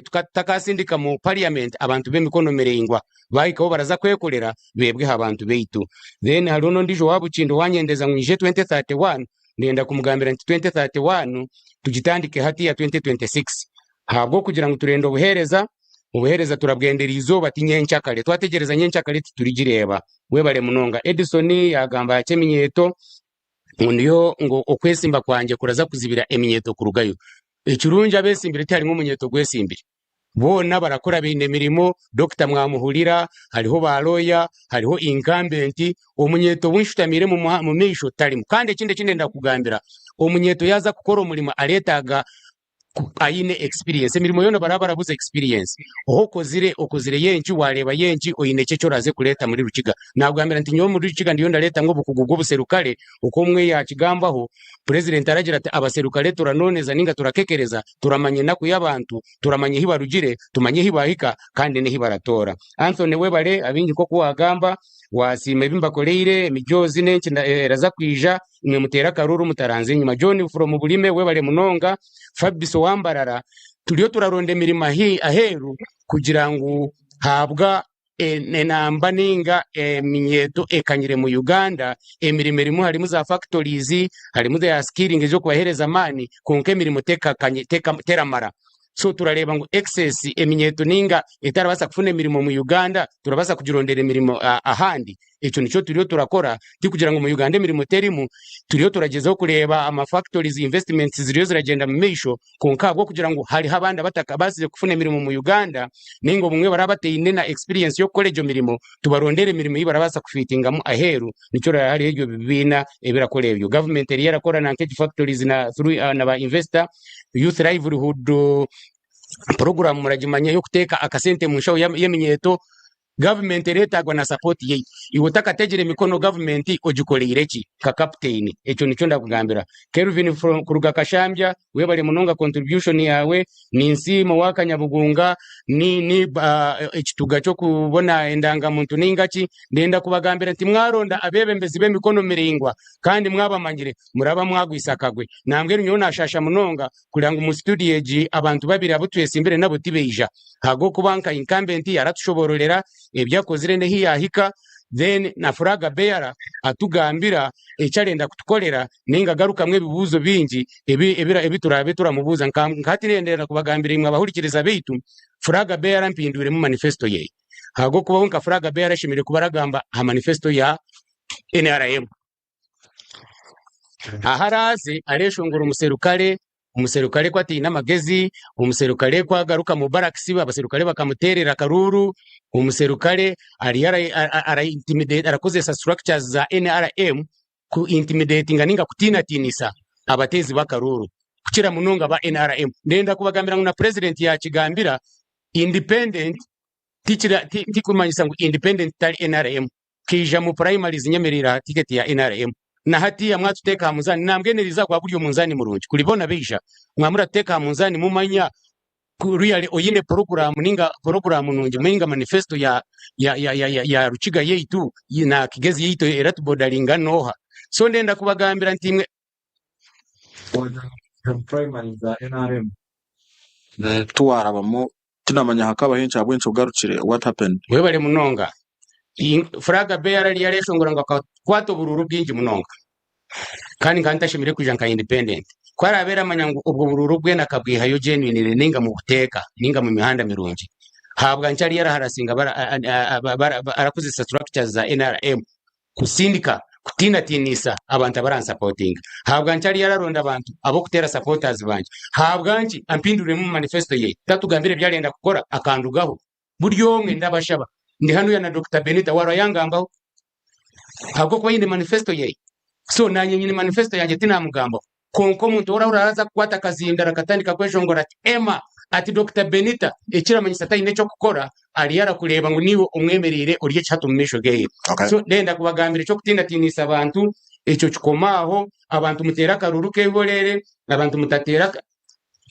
tutakasindika mu parliament abantu b'emikono merengwa bayikaho baraza kwekolera bebwe abantu beitu then haruno ndijo wabukindo wanyendeza mu 2031 nenda kumugambira nti 2031 tugitandike hati ya 2026 habwo kugira ngo turendo ubuhereza turabwendera izoba tinyencyakale twategereza nyencyakale turigireba webare munonga Edison yagamba yakeminyeto ndiyo ngo okwesimba kwanje kuraza kuzibira eminyeto kurugayo ekirunja besimbire cyari nk'umunyeto gwesimbire bona barakora bine mirimo Dr Mwamuhulira hariho baloya hariho incumbent omunyeto winshutamire mu misho talimu kandi kinde ndenda kugambira omunyeto yaza kukora umurimo aletaga ayine experience emirimo yona barabara buze experience okozire yenchi wareba yenchi oyine cyo raze kuleta muri rukiga nagambira nti nyo muri rukiga ndiyo ndaleta ngo bukugugo buserukale uko mwe ya kigambaho president aragira ati abaserukale turanoneza ninga turakekereza turamanye naku y'abantu turamanye hibarugire tumanye hibahika kandi ne hibaratora Anthony Webale abingi ko kuwagamba wasima bimbakoleire emijozi nenchi raza kwija imwe mutera karuru mutaranze nyuma John from Bulime Webale Munonga Fabiso Wambarara tuliyo turaronde mirima hii aheru kugira ngo habwa enamba ninga minyeto ekanyire mu Uganda emirimo irimu harimo za factories harimo za skilling zo kwahereza mani konke mirimo teramara so turareba ngo excess eminyeto ninga etarabasa kufune mirimo mu Uganda turabasa kujirondera mirimo ahandi echo nico turiyo turakora kugira ngo mu Uganda mirimo terimu turiyo turagezaho kureba ama factories investments ziriyo ziragenda mu misho konkabwo kugira ngo hari habanda batakabasize kufune mirimo mu Uganda ningo bumwe barabateye inena experience yo college mirimo tubarondere mirimo yibarabasa kufitingamo aheru nico hari hiryo bibina ebirakorebyo government yari yarakora na factories na through na ba investor youth livelihood program muragimanya yo kuteka akasente mu nshaho y'eminyeto government retagwa na support ye iwotaka tegere mikono government ogikoleire ki ka captain echo nico ndakugambira Kelvin from kuruga kashambya webale Munonga contribution yawe ni nsimo wakanyabugunga ni ekituga cyo kubona endanga muntu ningaki ndenda kubagambira nti mwaronda abebembezi b'emikono miringwa kandi mwabamanyire muraba mwagwisakagwe nambwe nyo nashasha Munonga kurango mu studio eji abantu babiri abutwese imbere nabo tibeija hago kubanka incumbent yaratushoborolera ebyakozire ne hiyahika then na Furaga Beara atugambira ecyarenda kutukolera ninga garuka mwe bibuzo bingi ebiturabe turamubuza nkatirendera kubagambira imwe abahurikiriza beitu Furaga Beara mpindure mu manifesto ye hago kuba wonka Furaga Beara shimire kubaragamba ha manifesto ya NRM aharaze areshongora umuserukale kwati namagezi umuserukale kwa garuka mu baraksi abaserukale bakamuterera karuru umuserukale ari ara intimidate arakoze sa structures za NRM ku intimidating ninga kutinisa abatezi bakaruru kukira Munonga ba NRM ndenda kubagambira ngo na president ya kigambira independent tikumanyisa ngo independent tali NRM kija mu primaries nyemerera ticket ya NRM na hati ya mwatuteka munzani nambweneriza kwa buri munzani murungi kulibona beija mwamura teka munzani mumanya kuriale oyine program nungi mwinga manifesto ya rukiga yeitu na kigezi yeitu erat bordaringa noha so ndenda kubagambira ntimwe primary za NRM tuwarabamo tinamanya hakaba henshi abwenshi ugarukire what happened webale Munonga Furaga Beara yareshongora ngo kwato bururu bwingi Munonga kandi nkantashimire kujanka independent kwarabera amanyango ubwo bururu bwe nakabwiha yo genuine ninga mu guteka ninga mu mihanda mirungi habwa ncyari yaraharasinga arakuze structures za NRM kusindika kutinatinisa abantu baransupport habwa ncyari yararonda abantu abo kutera supporters banje habwa nki ampindure mu manifesto ye tatugambire byarenda gukora akandugaho buryo mwe ndabashaba ndi hano ya na Dr Benita waro yangambaho habwo kwa yinde manifesto ye so nanye nyine manifesto yanjye tinamugamba konko muntu uraza kwata kazinda rakatandika kweshongora ema ati Dr Benita ekira manyisa tayine cyo gukora ari yarakureba ngo niwe umwemerere uriye cyatu mu misho geye so ndenda kubagambira cyo kutindatinisa abantu icyo kikomaho abantu mutera karuru keborere abantu mutatera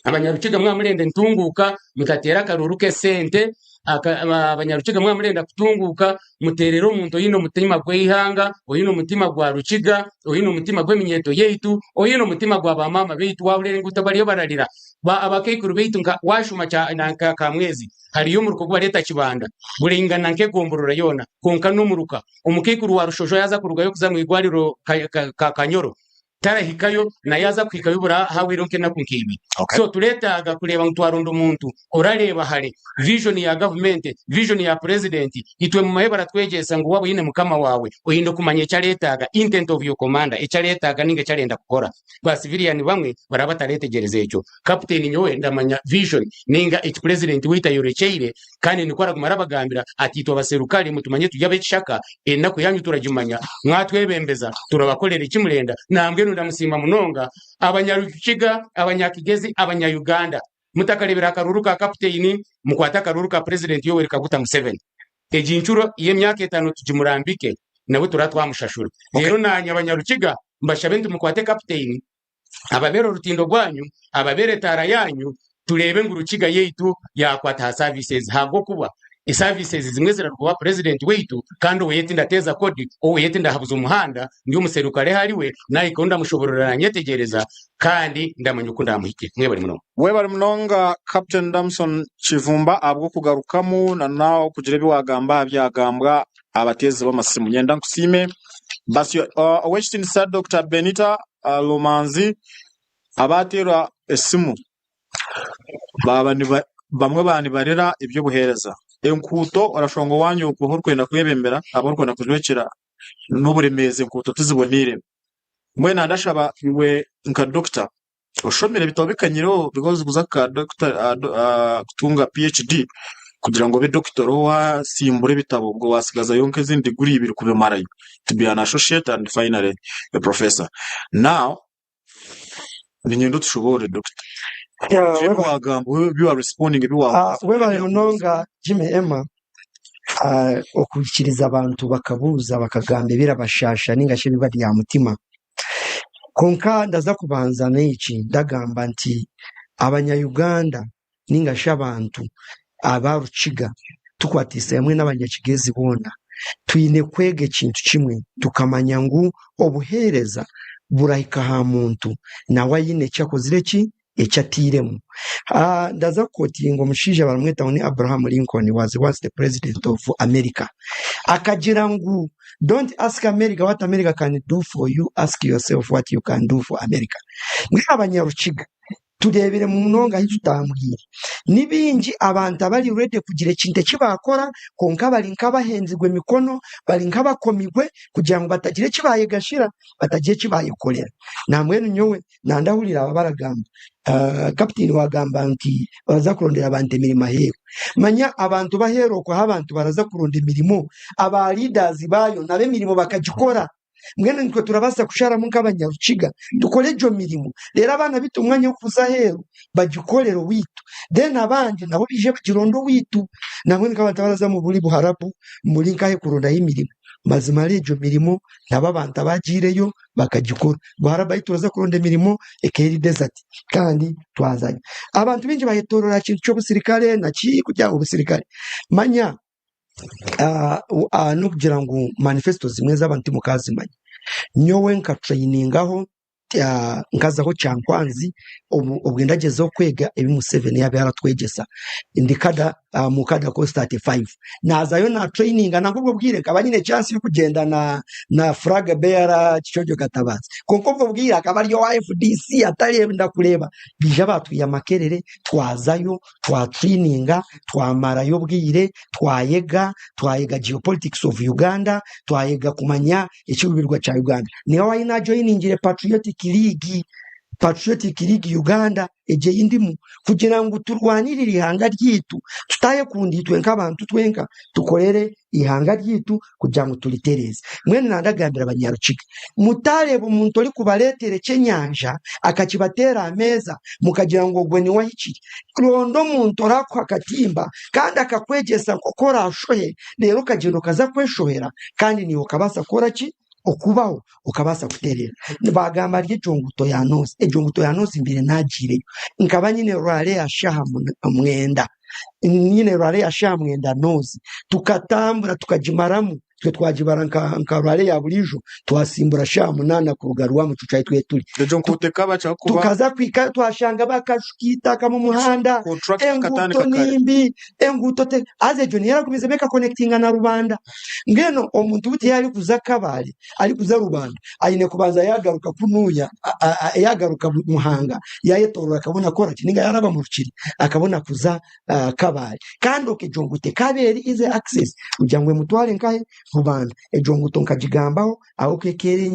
abanyarukiga mwamurende ntunguka mutatera karuru ke sente abanyarukiga mwamurenda kutunguka muterero umuntu yino mutima gwe ihanga oyino mutima gwa rukiga oyino mutima gwe minyeto yeitu oyino mutima gwa ba mama beitu wabulere ngutabariyo bararira ba abakekuru beitu nka washuma cha nanka kamwezi hariyo muruko gwa leta kibanda burengana nke gomborora yona konka numuruka umukekuru wa rushosho yaza kuruga yo kuza mu igwariro ka kanyoro tarahikayo nayaza kwikayobora hawironke nakunkibi so tuletaga kureba ntwarundo umuntu urareba hare vision ya government vision ya president itwe mu mahebara twegesa ngo wabo yine mukama wawe uhindo kumanye cyaretaga intent of your commander icyaretaga ninge cyarenda gukora ba civilian bamwe barabataretegereze cyo captain nyowe ndamanya vision ninga ex president wita yorecheire kandi nikora kumara bagambira ati to baserukali mutumanye tujabe chaka enako yanyu turajumanya mwatwebembeza turabakolera ikimurenda nambwe ndamusimba munonga abanyarukiga abanyakigezi abanyayuganda mutakalebera akaruru ka captain mukwata akaruru ka president Yoweri Kaguta Museveni ejinchuro ye myaka 5 tujimurambike nawe turatwamushashura rero nanya abanyarukiga mbashabe ntumkwate captain ababero rutindo gwanyu ababere tara yanyu turebe ngurukiga yeitu yakwata services hago kuba services zimwe zirakuba president weitu kandi weyeti ndateza kodi weyeti ndahabuza umuhanda ndiyo muserukare hariwe nayi konda mushoborora nyetegereza kandi ndamanya uko ndamuhike mwe bari munonga Captain Damson Chivumba abwo kugarukamu na nawo kugira biwagamba byagambwa abateze b'amasimu nyenda nkusime basi Western Sir Dr. Benita Lomanzi abatera esimu bamwe bani barera ibyo buhereza enkuto arashongo wanyu kuhor kwenda kwebembera aborko na kujwekera n'uburemeze enkuto tuzibonire mwe nandashaba iwe nka doctor ushomere bitobekanyiro because kuzaka doctor kutunga PhD kugira ngo be doctor wa simbure bitabo ubwo wasigaza yonke zindi guri ibiri kubemarayo to be an associate and finally a professor now ninyendo tushobore doctor we are responding webale munonga Jimmy Emma okukiriza abantu bakabuza bakagamba birabashasha ningashe bibadi ya mutima konka ndaza kubanza n'iki ndagamba nti abanyayuganda ningashe abantu abarukiga tukwatise hamwe n'abanyakigezi bona twine kwege kintu kimwe tukamanya ngo obuhereza burahika ha muntu nawe yine cyakozire ki echatiremu ndaza kotinga omushije baramweta ni Abraham Lincoln was once the president of America akagira ngu don't ask America what America can do for you, ask yourself what you can do for America. Mwe abanyarukiga turebere mu munonga hitutambwira nibingi abantu abali ready kugira kinte kibakora konka bali nkabahenzigwe mikono bali nkabakomigwe kugira ngo batagire kibaye gashira batagiye kibayikorera namwe nyowe nandahurira abaragamba captain wagamba nti baza kurondera abantu emirimo hewe manya abantu bahero ko abantu baraza kuronda imirimo aba leaders bayo nabe mirimo bakagikora mwene niko turabasa kushara munkabanyarukiga dukole jo mirimo rero abana bitu umwanya wo kuza hero bagikorero witu then abandi nabo bije bagirondo witu namwe nk'abantu baraza mu buri buharabu muri nkahe kuronda imirimo mazima rejo mirimo nababanta bagireyo bakagikora buharaba ituraza kuronda imirimo ekeri desert kandi twazanye abantu bingi bayitorora kintu cyo busirikare na ki kujya ubusirikare manya no kugira ngo manifesto zimwe z'abantu mukazimanya nyowe nka trainingaho nkazaho cyankwanzi ubwendagezo kwega ebi mu 7 yabe yaratwegesa indikada mukada ko start 5 nazayo na training nakubwo bwire kabanyine chance yo kugenda na flag bearer cyojo gatabazi konko bwira akabari yo FDC atari ndakureba bija batuye makerere twazayo twa traininga twamara yo bwire twayega geopolitics of Uganda twayega kumanya ikibirwa cha Uganda niyo wayina joiningire Patriotic League Uganda eje indimu kugira ngo turwanirire ihanga ryitu tutaye kunditwe nk'abantu twenka tukorere ihanga ryitu kugira ngo tulitereze mwene nandagambira abanyarukiga mutareba umuntu oli kubaletere cyenyanja akakibatera ameza mukagira ngo gwe ni wahikiri rondo muntu rako akatimba kandi akakwegesa kokora ashoye rero kagendo kaza kweshohera kandi niyo kabasa kora ki okubaho ukabasa kuterera bagamba ry'ejonguto ya nose ejonguto ya nose imbere nagireyo nkaba nyine rware yashaha mwenda nyine rware yashaha mwenda nose tukatambura tukajimaramu twe twajibara nkarwale ya bulijo twasimbura sha munana ku rugarwa mu cucayi tweturi ejo nkuteka bacha kuba tukaza kwika twashanga bakashukita kama muhanda enguto nimbi enguto te aze joni yarakubize beka connectinga na rubanda ngeno omuntu uti yari kuza kabali ari kuza rubanda ayine kubanza yagaruka kunuya yagaruka muhanga yayetorora akabona kora kininga yaraba mu rukiri akabona kuza kabali kandi okejongute kaberi ize access ujangwe mutware nkahe rubanda ejonguto nkajigambaho aho kekere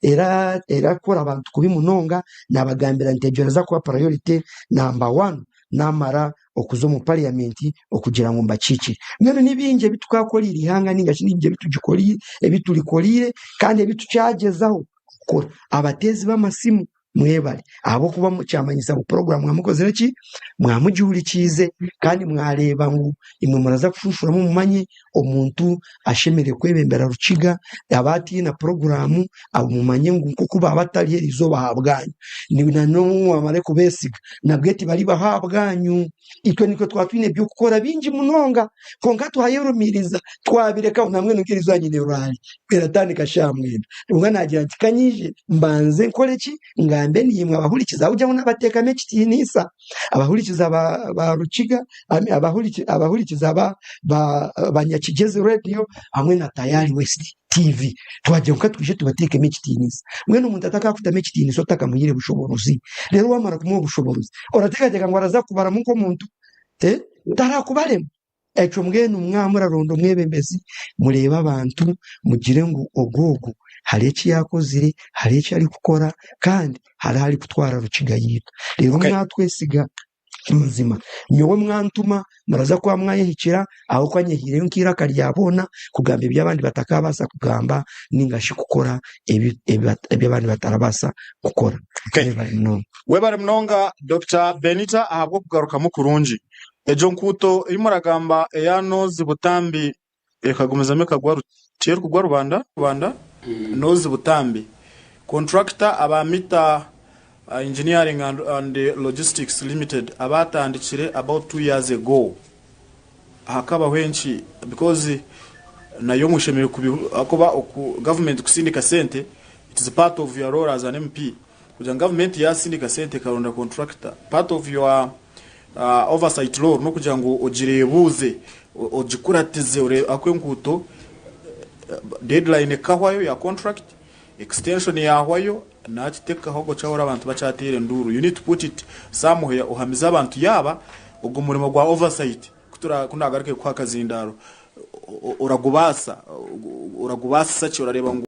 era kora abantu kubi munonga nabagambira ntegereza kuba priority number 1 namara okuzo mu parliament okugira ngo mbacici ngene nibinje bitukakolira ihanga ninga kinije bitugikolire ebitulikolire kandi ebitucyagezaho ko abatezi b'amasimu mwebale abo kuba mucyamanyisa mu program mwamukozere ki mwamujurikize kandi mwareba ngo imwe muraza kufushura mu mumanye omuntu ashemere kwebembera ruciga abati na program abo mumanye ngo kuba abatari herizo bahabwanyu ni nanone amare kubesiga nabweti bari bahabwanyu itwe niko twatwine byo gukora binji munonga konga twayerumiriza twabireka namwe nukirizo nyine rali peratandika shamwenda umwana agira ati kanyije mbanze nkore ki ngambe ni yimwe abahurikiza ujya ngo nabateka mekiti nisa abahurikiza ba ruciga abahurikiza banyakigeze radio hamwe na Tayari West TV twaje nkatwije tubateke mekiti nisa mwene umuntu ataka mekiti nisa takamuyire bushoboruzi rero wamara kumuha bushoboruzi oratekajega ngo araza kubara muko muntu tarakubaremo eco mwene umwamura rondo mwebembezi mureba abantu mugire ngo ogogo hari iki yakozire hari iki ari gukora kandi hari gutwara ruciga yita rero mwatwesiga muzima nyowe mwantuma muraza kwa mwayehikira aho kwanyehire nkira karyabona kugamba by'abandi batakabasa kugamba ningashi gukora eby'abandi batarabasa gukora webare mnonga Dr. Benita ahabwo kugaruka mu kurunji ejo nkuto irimo ragamba eyanozi butambi ekagomeza mekagwa rutero kugwa rubanda nozi butambi contractor abamita engineering and logistics limited abatandikire about 2 years ago hakaba wenchi because nayo mushemere kuba government kusindika sente it is part of your role as an MP kuja government yasindika sente karonda contractor part of your oversight role no kuja ngo ojirebuze ojikuratize ure akwenkuto deadline kahwayo ya contract extension ya hwayo na kiteka hogo cyahora abantu bacatire nduru you need to put it somewhere uhamiza abantu yaba ubwo murimo gwa oversight kutura kunagaruke kwa kazindaro uragubasa sachi urareba ngo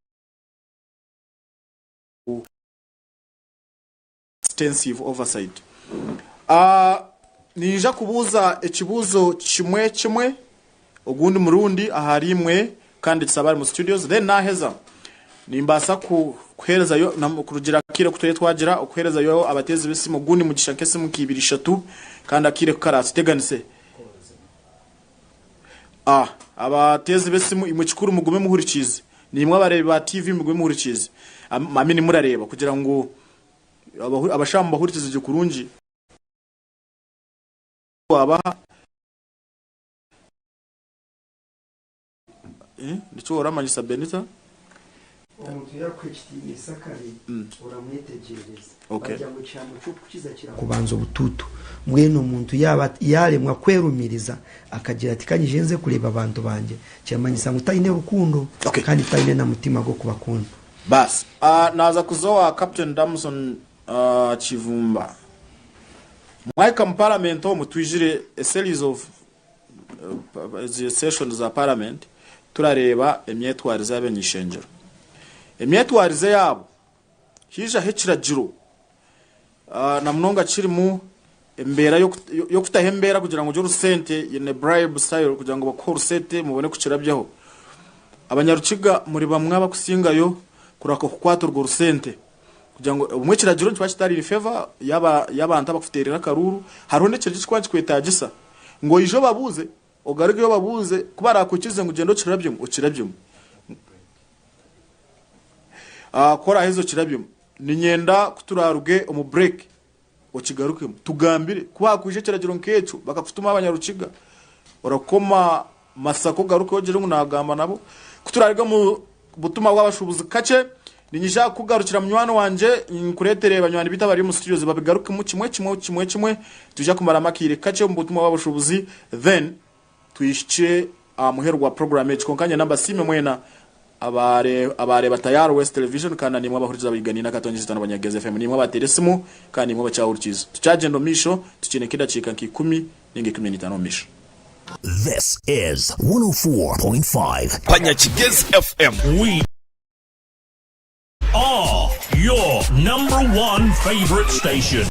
extensive oversight nija kubuza ekibuzo kimwe ugundi murundi ahari imwe kandi tsabari mu studios then naheza nimbasa kuhereza yo kurugira kire kutoye twagira okuhereza yo abatezi bisimu gundi mu gishankese mu kibirishatu kandi akire kukarasi teganise abatezi bisimu imukikuru mugume muhurikize nimwe abareba ba TV mugume muhurikize amini murareba kugira ngo abashamba bahurikize gikurunji abaha ndicho oramanyisa Benita omuntu yakwekitiye sakari uramwitegereza bajya mu cyambo cyo kukiza kubanza ubututu mwene umuntu yaremwa kwerumiriza akagira ati kanyijenze kureba abantu banje cyamanyisa ngutayine rukundo kandi tayine na mutima go kubakunda bas naza kuzoa Captain Damson Chivumba Mwaka parliament ho twijire a series of sessions za parliament turareba emyetwarize y'abanyishengero emyetwarize yabo hija hekira jiro na mnonga kirimu embera yo kutahembera kugira ngo joro sente in a bribe style kugira ngo bakora sente mubone kukirabyaho abanyarukiga muri bamwe abakusingayo kurako kukwaturwa rusente kugira ngo umwe kiragiro ntibashitari favor yabanta bakuterera karuru haronde cyo gikwanci kwetagisa ngo ijo babuze ogarige yo babuze kubara kukize ngo gendo kirabyemo ukirabyemo kora hezo kirabyemo ni nyenda kuturaruge umu break okigaruke tugambire kwa kuje kiragiro nkecho bakafutuma abanyarukiga orakoma masako garuko jere ngunagamba nabo kuturarega mu butuma bw'abashubuzi kace ninyisha kugarukira munywano wanje nkuretere banywani bita bari mu studios babigaruke mu kimwe tuja kumara makire kace mu butuma bw'abashubuzi then tuyishye muherwa program konkanya namba sime mwena abare batayaro West Television kana nimwe abahuriza biganina katonje zitano banyageze FM nimwe bateresimu kandi nimwe bacahurikiza tucaje ndo misho tucine kidacika nki10 ninge 15 misho. This is 104.5 Panyachigez FM. We are your number one favorite station.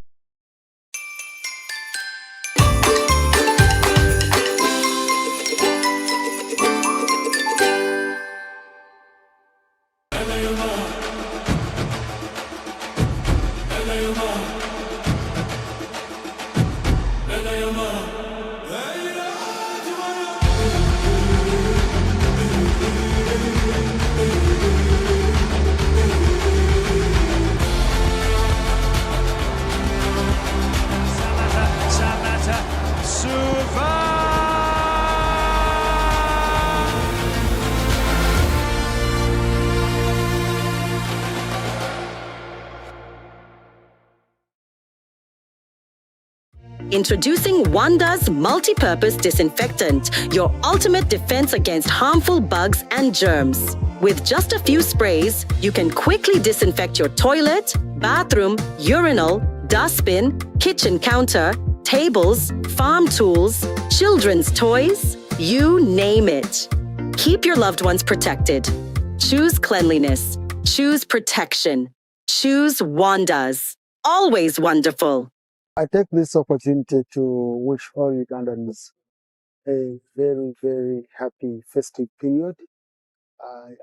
Introducing Wanda's multi-purpose disinfectant, your ultimate defense against harmful bugs and germs. With just a few sprays, you can quickly disinfect your toilet, bathroom, urinal, dustbin, kitchen counter, tables, farm tools, children's toys, you name it. Keep your loved ones protected. Choose cleanliness. Choose protection. Choose Wanda's. Always wonderful. I take this opportunity to wish all Ugandans a very, very happy festive period.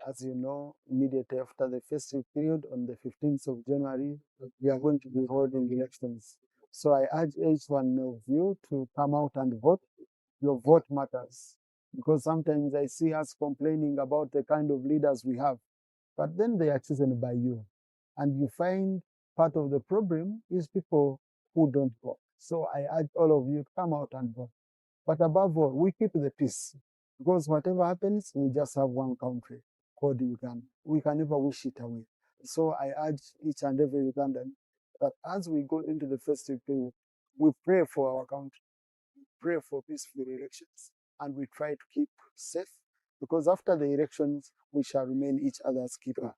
As you know, immediately after the festive period, on the 15th of January, we are going to be holding elections. So I urge each one of you to come out and vote. Your vote matters. Because sometimes I see us complaining about the kind of leaders we have, but then they are chosen by you. And you find part of the problem is people who don't vote. So I urge all of you to come out and vote. But above all, we keep the peace. Because whatever happens, we just have one country called Uganda. We can never wish it away. So I urge each and every Ugandan that as we go into the festive period, we pray for our country, we pray for peaceful elections, and we try to keep safe, because after the elections, we shall remain each other's keeper.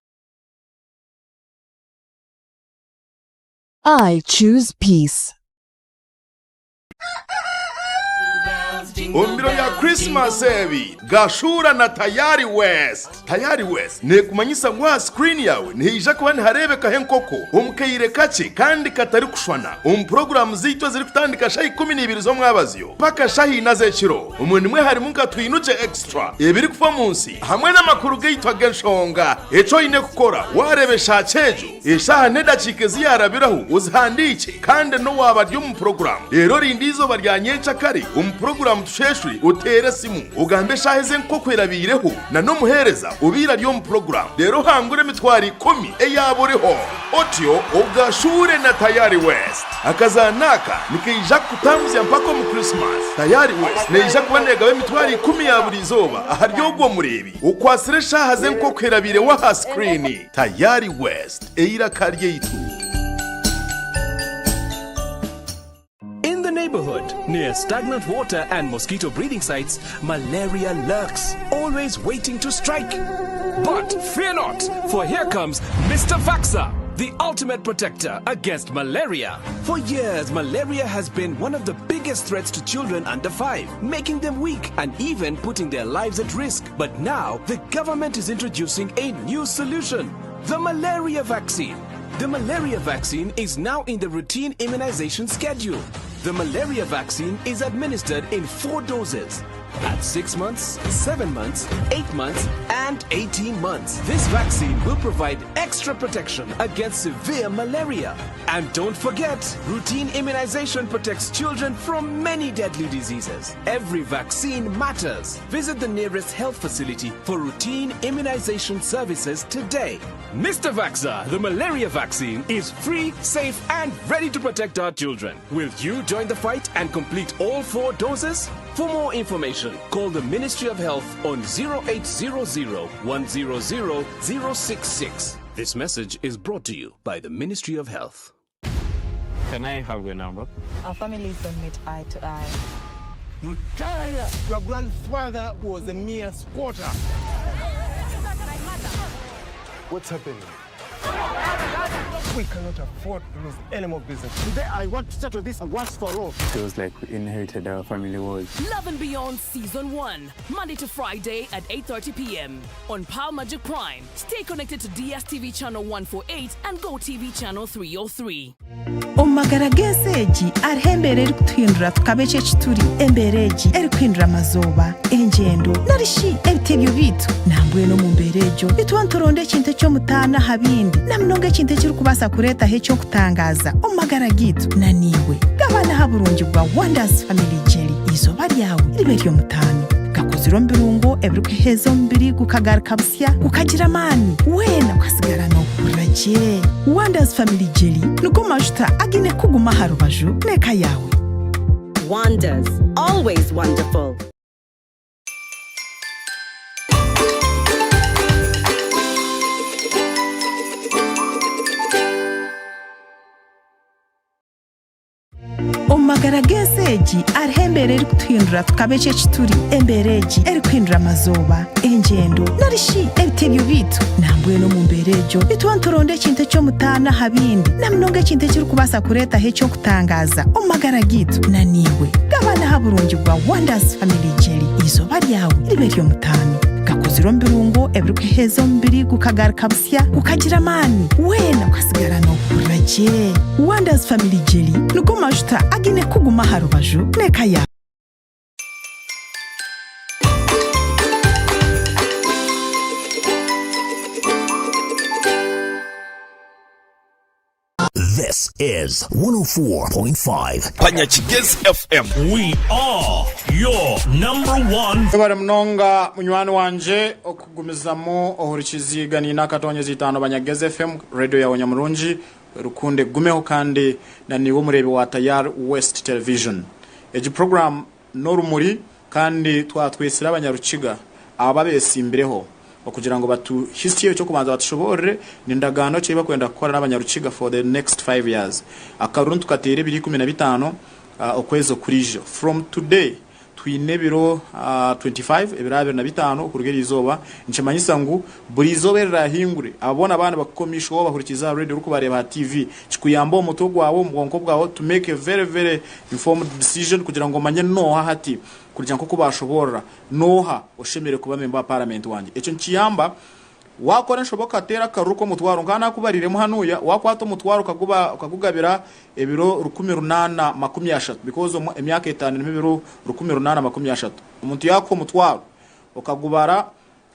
I choose peace. Ombiro ya Christmas evi Gashura na Tayari West. Tayari West ne kumanyisa ngwa screen yawe ntija kuba ntiharebeka henkoko umukayire kace kandi katari kushwana program zitwa ziri kutandika shayi 12 zo mwabaziyo paka shayi naze kiro umuntu mwe hari munka twinuce extra ebiri kufa munsi hamwe n'amakuru gitwa genshonga eco ine kukora warebesha cejo eshaha nedacike ziyarabiraho uzihandike kandi no wabadyo mu program rero rindizo baryanyeca kare program tusheshuri utere simu ugambe shaheze nkokwerabirireho na no muhereza ubira ryo mu program rero hangure mitwari 10 eyaburiho otyo ugashure na Tayari West akazanaka nikija kutamuzya mpako mu Christmas. Tayari West neja kubanega we mitwari 10 yaburizoba aharyogwo murebi ukwasire shahaze nkokwerabire wa screen. Tayari West eira karye yitu. Neighborhood near stagnant water and mosquito breeding sites, malaria lurks, always waiting to strike. But fear not, for here comes Mr. Vaxa, the ultimate protector against malaria. For years, malaria has been one of the biggest threats to children under 5, making them weak and even putting their lives at risk. But now, the government is introducing a new solution, the malaria vaccine. The malaria vaccine is now in the routine immunization schedule. The malaria vaccine is administered in 4 doses at 6 months, 7 months, 8 months, and 18 months. This vaccine will provide extra protection against severe malaria. And don't forget, routine immunization protects children from many deadly diseases. Every vaccine matters. Visit the nearest health facility for routine immunization services today. Mr. Vaxa, the malaria vaccine is free, safe, and ready to protect our children. Will you join the fight and complete all 4 doses? For more information, call the Ministry of Health on 0800 100 066. This message is brought to you by the Ministry of Health. Can I have your number? Our families don't meet eye to eye. You tell your grandfather was a mere squatter. What's happening? We cannot afford to lose any more business. Today I want to settle this once for all. Feels like we inherited our family wars. Love and Beyond Season 1, Monday to Friday at 8:30 p.m. on Power Magic Prime. Stay connected to DSTV Channel 148 and GoTV Channel 303. Omagarageseji arhembere eri kutuhindura tukabe kye kituri embereji eri kuhindura amazoba engendo narishi ebitebyo bitu nambwe no mu mberejo bitwanturonde ekintu eky'omutaana habindi namunonga ekintu ekiri kubasa kureetaho ekyokutangaza omagara gitu naniwe gabana haburungi bwa Wonders Family Jelly izoba lyawe ribe ry'omutaano gakozirwa mu birungo ebirikuheeza omubiri gukagaruka busya gukagira amaani weena ukasigara n'okuragye Wonders Family Jelly nugo majuta agine kuguma ha rubaju n'eka yawe. Wonders, always wonderful. Omagarageseji arhembere eri kutuhindura tukabe kye kituri embereji eri kuhindura amazoba engendo narishi ebitebyo bitu nambwe no mu mberejo bitwanturonde ekintu eky'omutaana habindi namunonga ekintu ekiri kubasa kureetaho ekyokutangaza omagara gitu naniwe gabana haburungi bwa Wonders Family Jelly izoba lyawe ribe ry'omutaano gakozirwa mu birungo ebirikuheeza omubiri gukagaruka busya gukagira amaani weena ukasigara n'okuragye Wonders Family Jelly nugo majuta agine kuguma ha rubaju n'eka yawe. This is 104.5 Panyachigez FM. We are your number one. Ebare mnonga munywani wanje okugumizamo ohurikiziga ni nakatonye zitano Banyagez FM radio ya Wanyamurungi rukunde gumeho kandi na niwo murebe wa Tayari West Television. Eji program norumuri kandi twatwesira abanyarukiga ababesimbireho okugira ngo batu history cyo kubanza batushobore nindagano cyo bakwenda gukora n'abanyarukiga for the next 5 years akaruntu tukatere 2015 okwezo kurijo from today twine biro 25 ebirabe na bitano kurugera izoba nchemanyisa ngo buri izoberera hingure abona abana bakomisho bahurikiza radio ruko bareba TV kikuyamba umutogo wawo mugonko bwawo to make a very very informed decision kugira ngo manye noha hati kugira ngo kubashobora noha oshemere kuba member parliament wanje eco nkiyamba wakora nshoboka tera karuko mutwaro ngana kubariremo hanuya wakwato mutwaro kagugabira ebiro 18 because emyaka 5 n'ibiro 18 umuntu yako mutwaro okagubara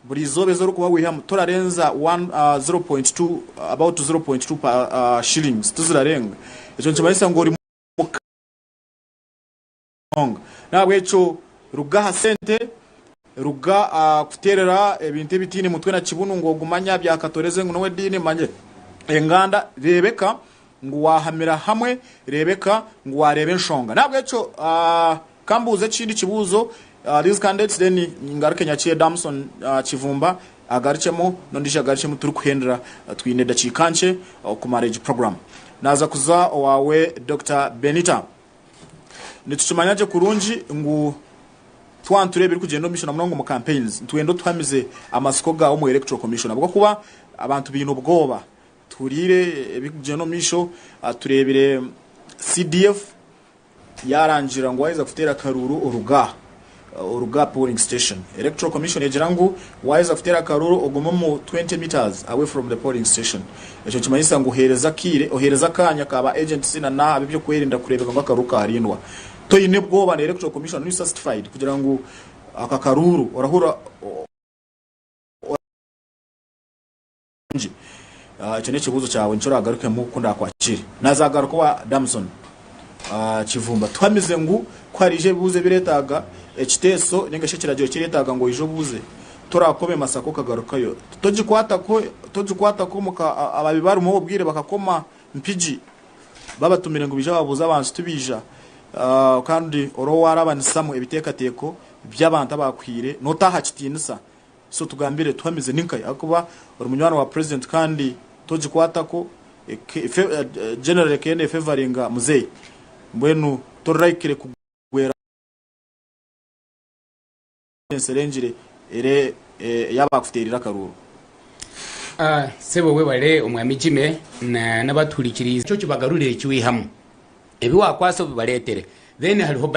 buri zobe zo kuba wiha torarenza 0.2 about 0.2 shillings tuzirarenga eco nkimanisa ngo uri nabwo eco rugaha sente ruga kuterera ebintu bitini mutwe na kibunu ngo gumanya bya katoreze ngo nowe dini manye enganda rebeka ngo wahamira hamwe rebeka ngo warebe nshonga nabwo eco kambuze kindi kibuzo these candidates then ngaruke nyaciye Damson Kivumba agaricemo nondisha agaricemo turi kuhendera twine dacikanche ku marriage program naza kuza wawe Dr. Benita nituchumanyaje kurunji ngo twanture biri kugenda mission amunongo mu campaigns twendo twamize amasiko gawo mu electoral commission abwo kuba abantu bintu bwoba turire bikugenda mission turebire CDF yarangira ngo waiza kutera karuru uruga polling station electoral commission yejirangu waiza kutera karuru ogoma mu 20 meters away from the polling station eco kimanyisa ngo ohereza kanya kaba agency na abibyo kwerinda kurebeka ngo akaruka harindwa toyine bwoba na electoral commission ni certified kugira ngo akakaruru orahura cyane kibuzo cyawe ncora agaruke mu kunda kwakira nazagaruka wa Damson Kivumba twamize ngo kwarije buze biretaga ekiteso ningashikiraje kiretaga ngo ijo buze turakome masako kagarukayo tojikwata ko muka ababibaru mu bwire bakakoma mpiji babatumire ngo bija babuza abantu tubija kandi oro warabanisamo ibitekateko by'abantu abakwire notaha kitinisa so tugambire tuhamize ninkai akuba uri munywano wa president kandi toji kwatako general kene favoringa muzei mbwenu toraikire kugwera serengire ere yabakuterira karuru sebo webale omwami Jime n'abaturikiriza cyo kibagarurire kiwihamu ebiwakwaso bibaletere then hariho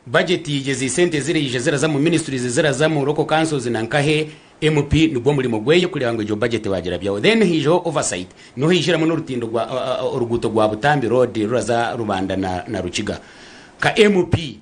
budget yigeze sente zirije ziraza mu ministries ziraza mu local councils nankahe MP nubwo muri mugweye kureba ngo iyo budget wagira byawo then hijo oversight no hijira mu rutindo rwa uruguto rwa Butambi road ruraza Rubanda na Rukiga ka MP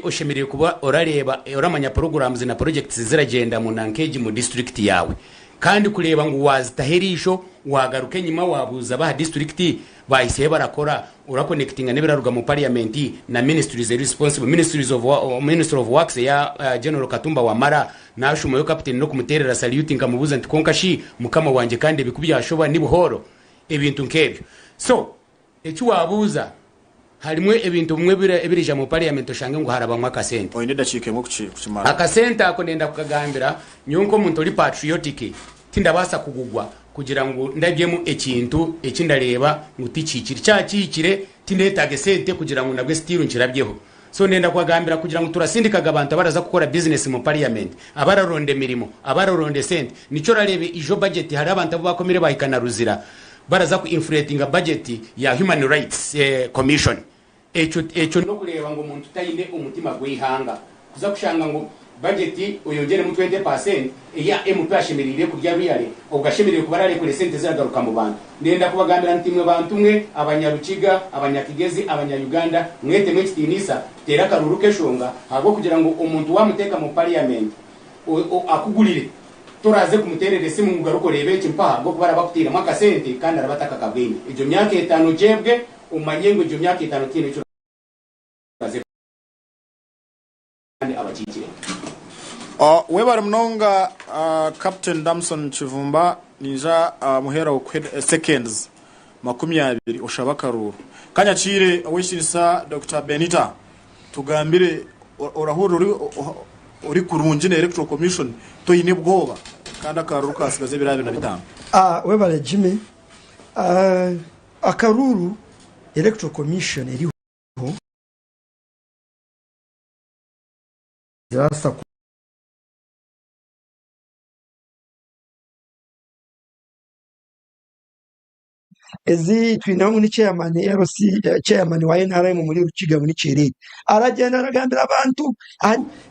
oshemereye kuba orareba oramanya programs na projects ziragenda mu nankeji mu district yawe kandi kureba ngo wazitaherisho wagaruke nyuma wabuza ba district bahise barakora urakonectinga neberaruga mu parliament na ministries responsible minister of works ya General Katumba Wamara na shumayo captain no kumuterera saluting kamubuza ntikonkashi mukama wanje kandi bikubyashoba ni buhoro ebintu nkebyo so eki wabuza harimwe ebintu bimwe ebirija mu parliament oshange ngo harabamwa kasente oyine dacike mu kuchimara akasente akonenda kukagambira nyonko muntu oli patriotic tindabasa kugugwa kugira ngo ndabyemu ekintu ekindareba ngutikikire cyakikire tindetage sente kugira ngo nabwe stiru nkirabyeho so nenda kwagambira kugira ngo turasindikaga abantu abaraza gukora business mu parliament abararonde mirimo abararonde sente nico rarebe ijo budget hari abantu abo bakomere bahikana ruzira baraza ku inflating budget ya human rights commission echo no kureba ngo umuntu tayinde umutima gwihanga kuza kushanga ngo budget uyongere mu 20% ya MP ashemerire kurya biyare ugashemerire kubarare kure sente zagaruka mu bantu ndenda kubagambira ntimwe bantu mwe abanyarukiga abanyakigezi abanyayuganda mwete mwekitinisa tera karuru keshonga hago kugira ngo umuntu wamuteka mu parliament akugulire turaze kumuterere simu mugaruko rebe kimpa bwo kubara bakutira mwaka sente kandi arabataka kabwini ijo myaka 5 jebwe umanyengo ijo myaka 5 tine cyo kandi abakikire webare mnonga Captain Damson Chivumba nija muhera seconds 20 ushabakaruru kanya chire wishirisa Dr. Benita tugambire orahuru uri kurunjine electoral commission to yine bwoba kandi akaruru kasigaze birabe na bitanga webare Jimmy akaruru electoral commission iriho zasa ezi twinamu ni chairman chairman wa NRM muri Rukiga muri Cherere aragenda aragambira abantu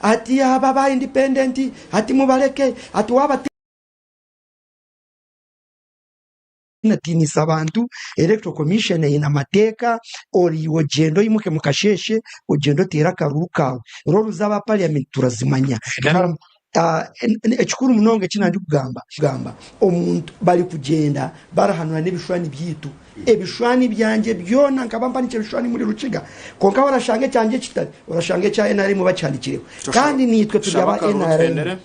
ati aba ba independent ati mubareke ati waba natinisa abantu electoral commission ina mateka ori wogendo imuke mukasheshe wogendo tera karuru kawe rolo zaba parliament turazimanya ekikuru munonge kinandi kugamba omuntu bali kugenda barahanura n'ebishwani byitu ebishwani byanje byona nkabamba ni ebishwani muri Rukiga konka barashange cyanje kitari barashange cya NRM bacyandikireho kandi nitwe turyaba NRM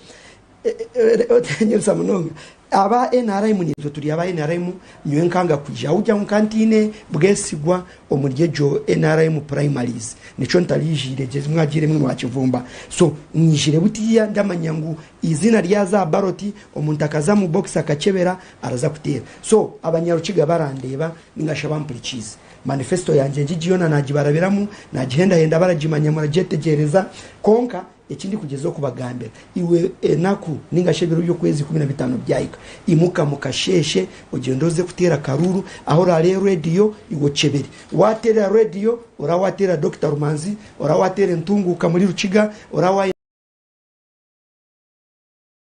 nyirisa munonge aba NRM nitwe turyaba NRM nywe nkanga kujya ujya mu kantine bwesigwa omuryejo NRM primaries nico ntalijire je mwagire mwe wakivumba so nijire butiya ndamanyangu izina rya za baroti omuntu akaza mu box akakebera araza kutera so abanyarukiga barandeba ningashaba mpurikize manifesto yanje ngigiona nagibarabiramu nagihenda henda barajimanya murajetegereza konka ikindi kugezo kubagambira iwe naku ningashebero byo kwezi 15 byayika imuka mukasheshe ugendoze kutera karuru aho rale radio iwo cheberi watera radio ora watera Dr. Rumanzi ora watera ntunguka muri Rukiga ora wa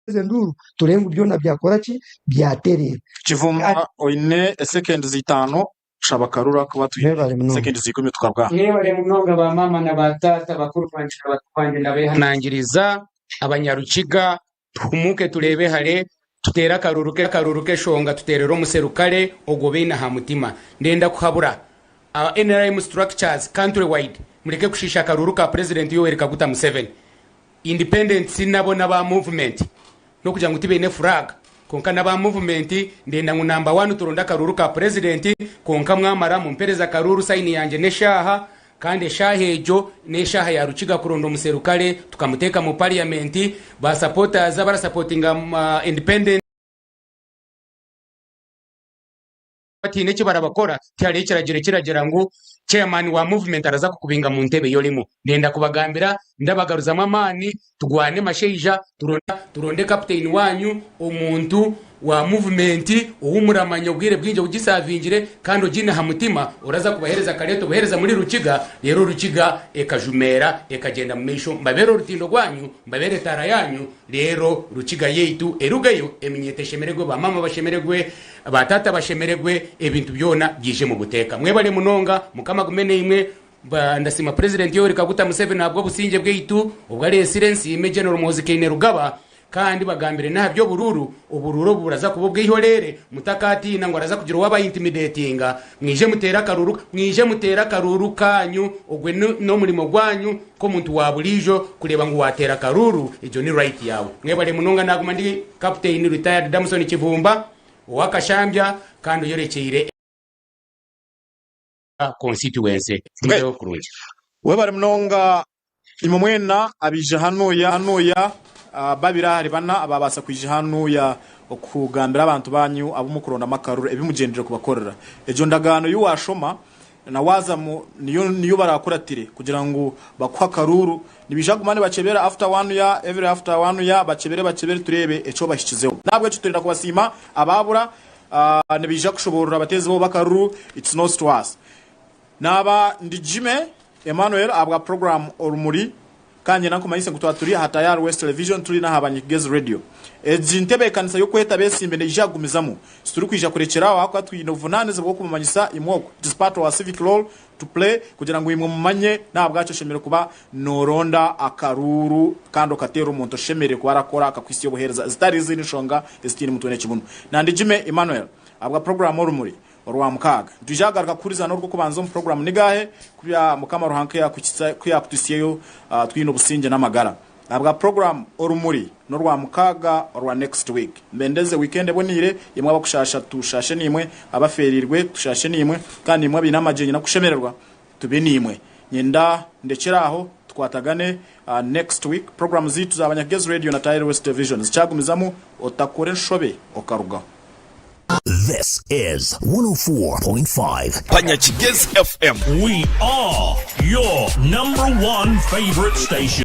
nduru turengu byona byakoraki byaterera Kivumba oine seconds 5 shabakarura kuba tuye seconds 10 tukabwa nebare munonga ba mama na batata bakuru kwanjira batwanje ndabehanangiriza abanyarukiga tumuke turebe hare tutera karuruke shonga tuterero muserukale ogobena ha mutima ndenda kuhabura NRM structures country wide mureke kushisha karuruka president Yoweri Kaguta Museveni independent sinabo na ba movement no kugira ngo tibene flag konka na ba movement ndenda ngo number 1 turonda karuruka president konka mwamara mu mpereza karuru sign yanje neshaha kandi eshaha ejo n'eshaha ya Rukiga kuronda umuserukale tukamuteka mu parliament ba supporters abara supporting independent ati neki barabakora cyari kiragera ngo chairman wa movement araza kukubinga mu ntebe yolimo nenda kubagambira ndabagaruza amani tugwane masheija turonde captain wanyu omuntu wa movement uwumuramanya ubwire bwinje ugisavingire kandi ugine hamutima uraza kubahereza kareto buhereza muri Rukiga rero Rukiga ekajumera ekagenda mu misho mbabero rutindo gwanyu mbabere tara yanyu rero Rukiga yeitu erugayo eminyete shemeregwe ba mama bashemeregwe batata bashemeregwe ebintu byona byije mu buteka mwebale munonga mukama gumene imwe ndasima president Yoweri Kaguta Museveni nabwo businge bweitu ubwo ari silence ime general Muzikine Rugaba kandi bagambire nabyo ubururu buraza kububwe ihorere mutakati ngo araza kugira waba intimidatinga mwije mutera karuru kanyu ogwe no murimo gwanyu ko muntu waburijo kureba ngo watera karuru ijo ni right yawe mwebale munonga naguma ndi captain retired Damson Kivumba wakashambya kandi yorekeye constituency ndio kurungi webale munonga imomwena abije hanuya babira hari bana ababasa kwije hanuya okugambira abantu banyu abumukuronda makaruru ebimugendere kubakorera ejo ndagano yuwashoma na waza niyo barakoratire kugira ngo bakwa karuru nibijagumane bacebera after 1 year every after 1 year bacebere turebe eco bashikizeho nabwo eco turenda kubasima ababura nibija kushobora bateze bo bakaruru it's not to us naba ndijime Emmanuel abwa program Orumuri kanje nako mayise gutwa turi hatayar West Television turi na habanyigeze radio ejintebe kanisa yo kweta besimbe nejagumizamo turi kwija kurekera wako twinovunane zo kumanyisa imwoko it is part of our civic role to play kugira ngo imwe mumanye nabwacho shemere kuba noronda akaruru kando katero umuntu shemere kuba arakora akakwisi yo buhereza zitari zini shonga estini mutune kibuno nandijime Emmanuel abwa program Orumuri orwa mukaga tujagaruka kuri zano rwo kubanza mu program nigahe kuya mukama ruhanke yakukitsa kuyakutusiyeyo twino businge n'amagara abwa program Orumuri no rwa mukaga orwa next week mbendeze weekend bonire yemwe abakushasha tushashe nimwe abaferirwe tushashe nimwe kandi imwe binamajenye nakushemererwa tube nimwe nyenda ndekeraho twatagane next week program zitu za Abanyagezi Radio na Tire West Television zicagumizamu otakore nshobe okaruga. This is 104.5 Panyachigez FM. We are your #1 favorite station.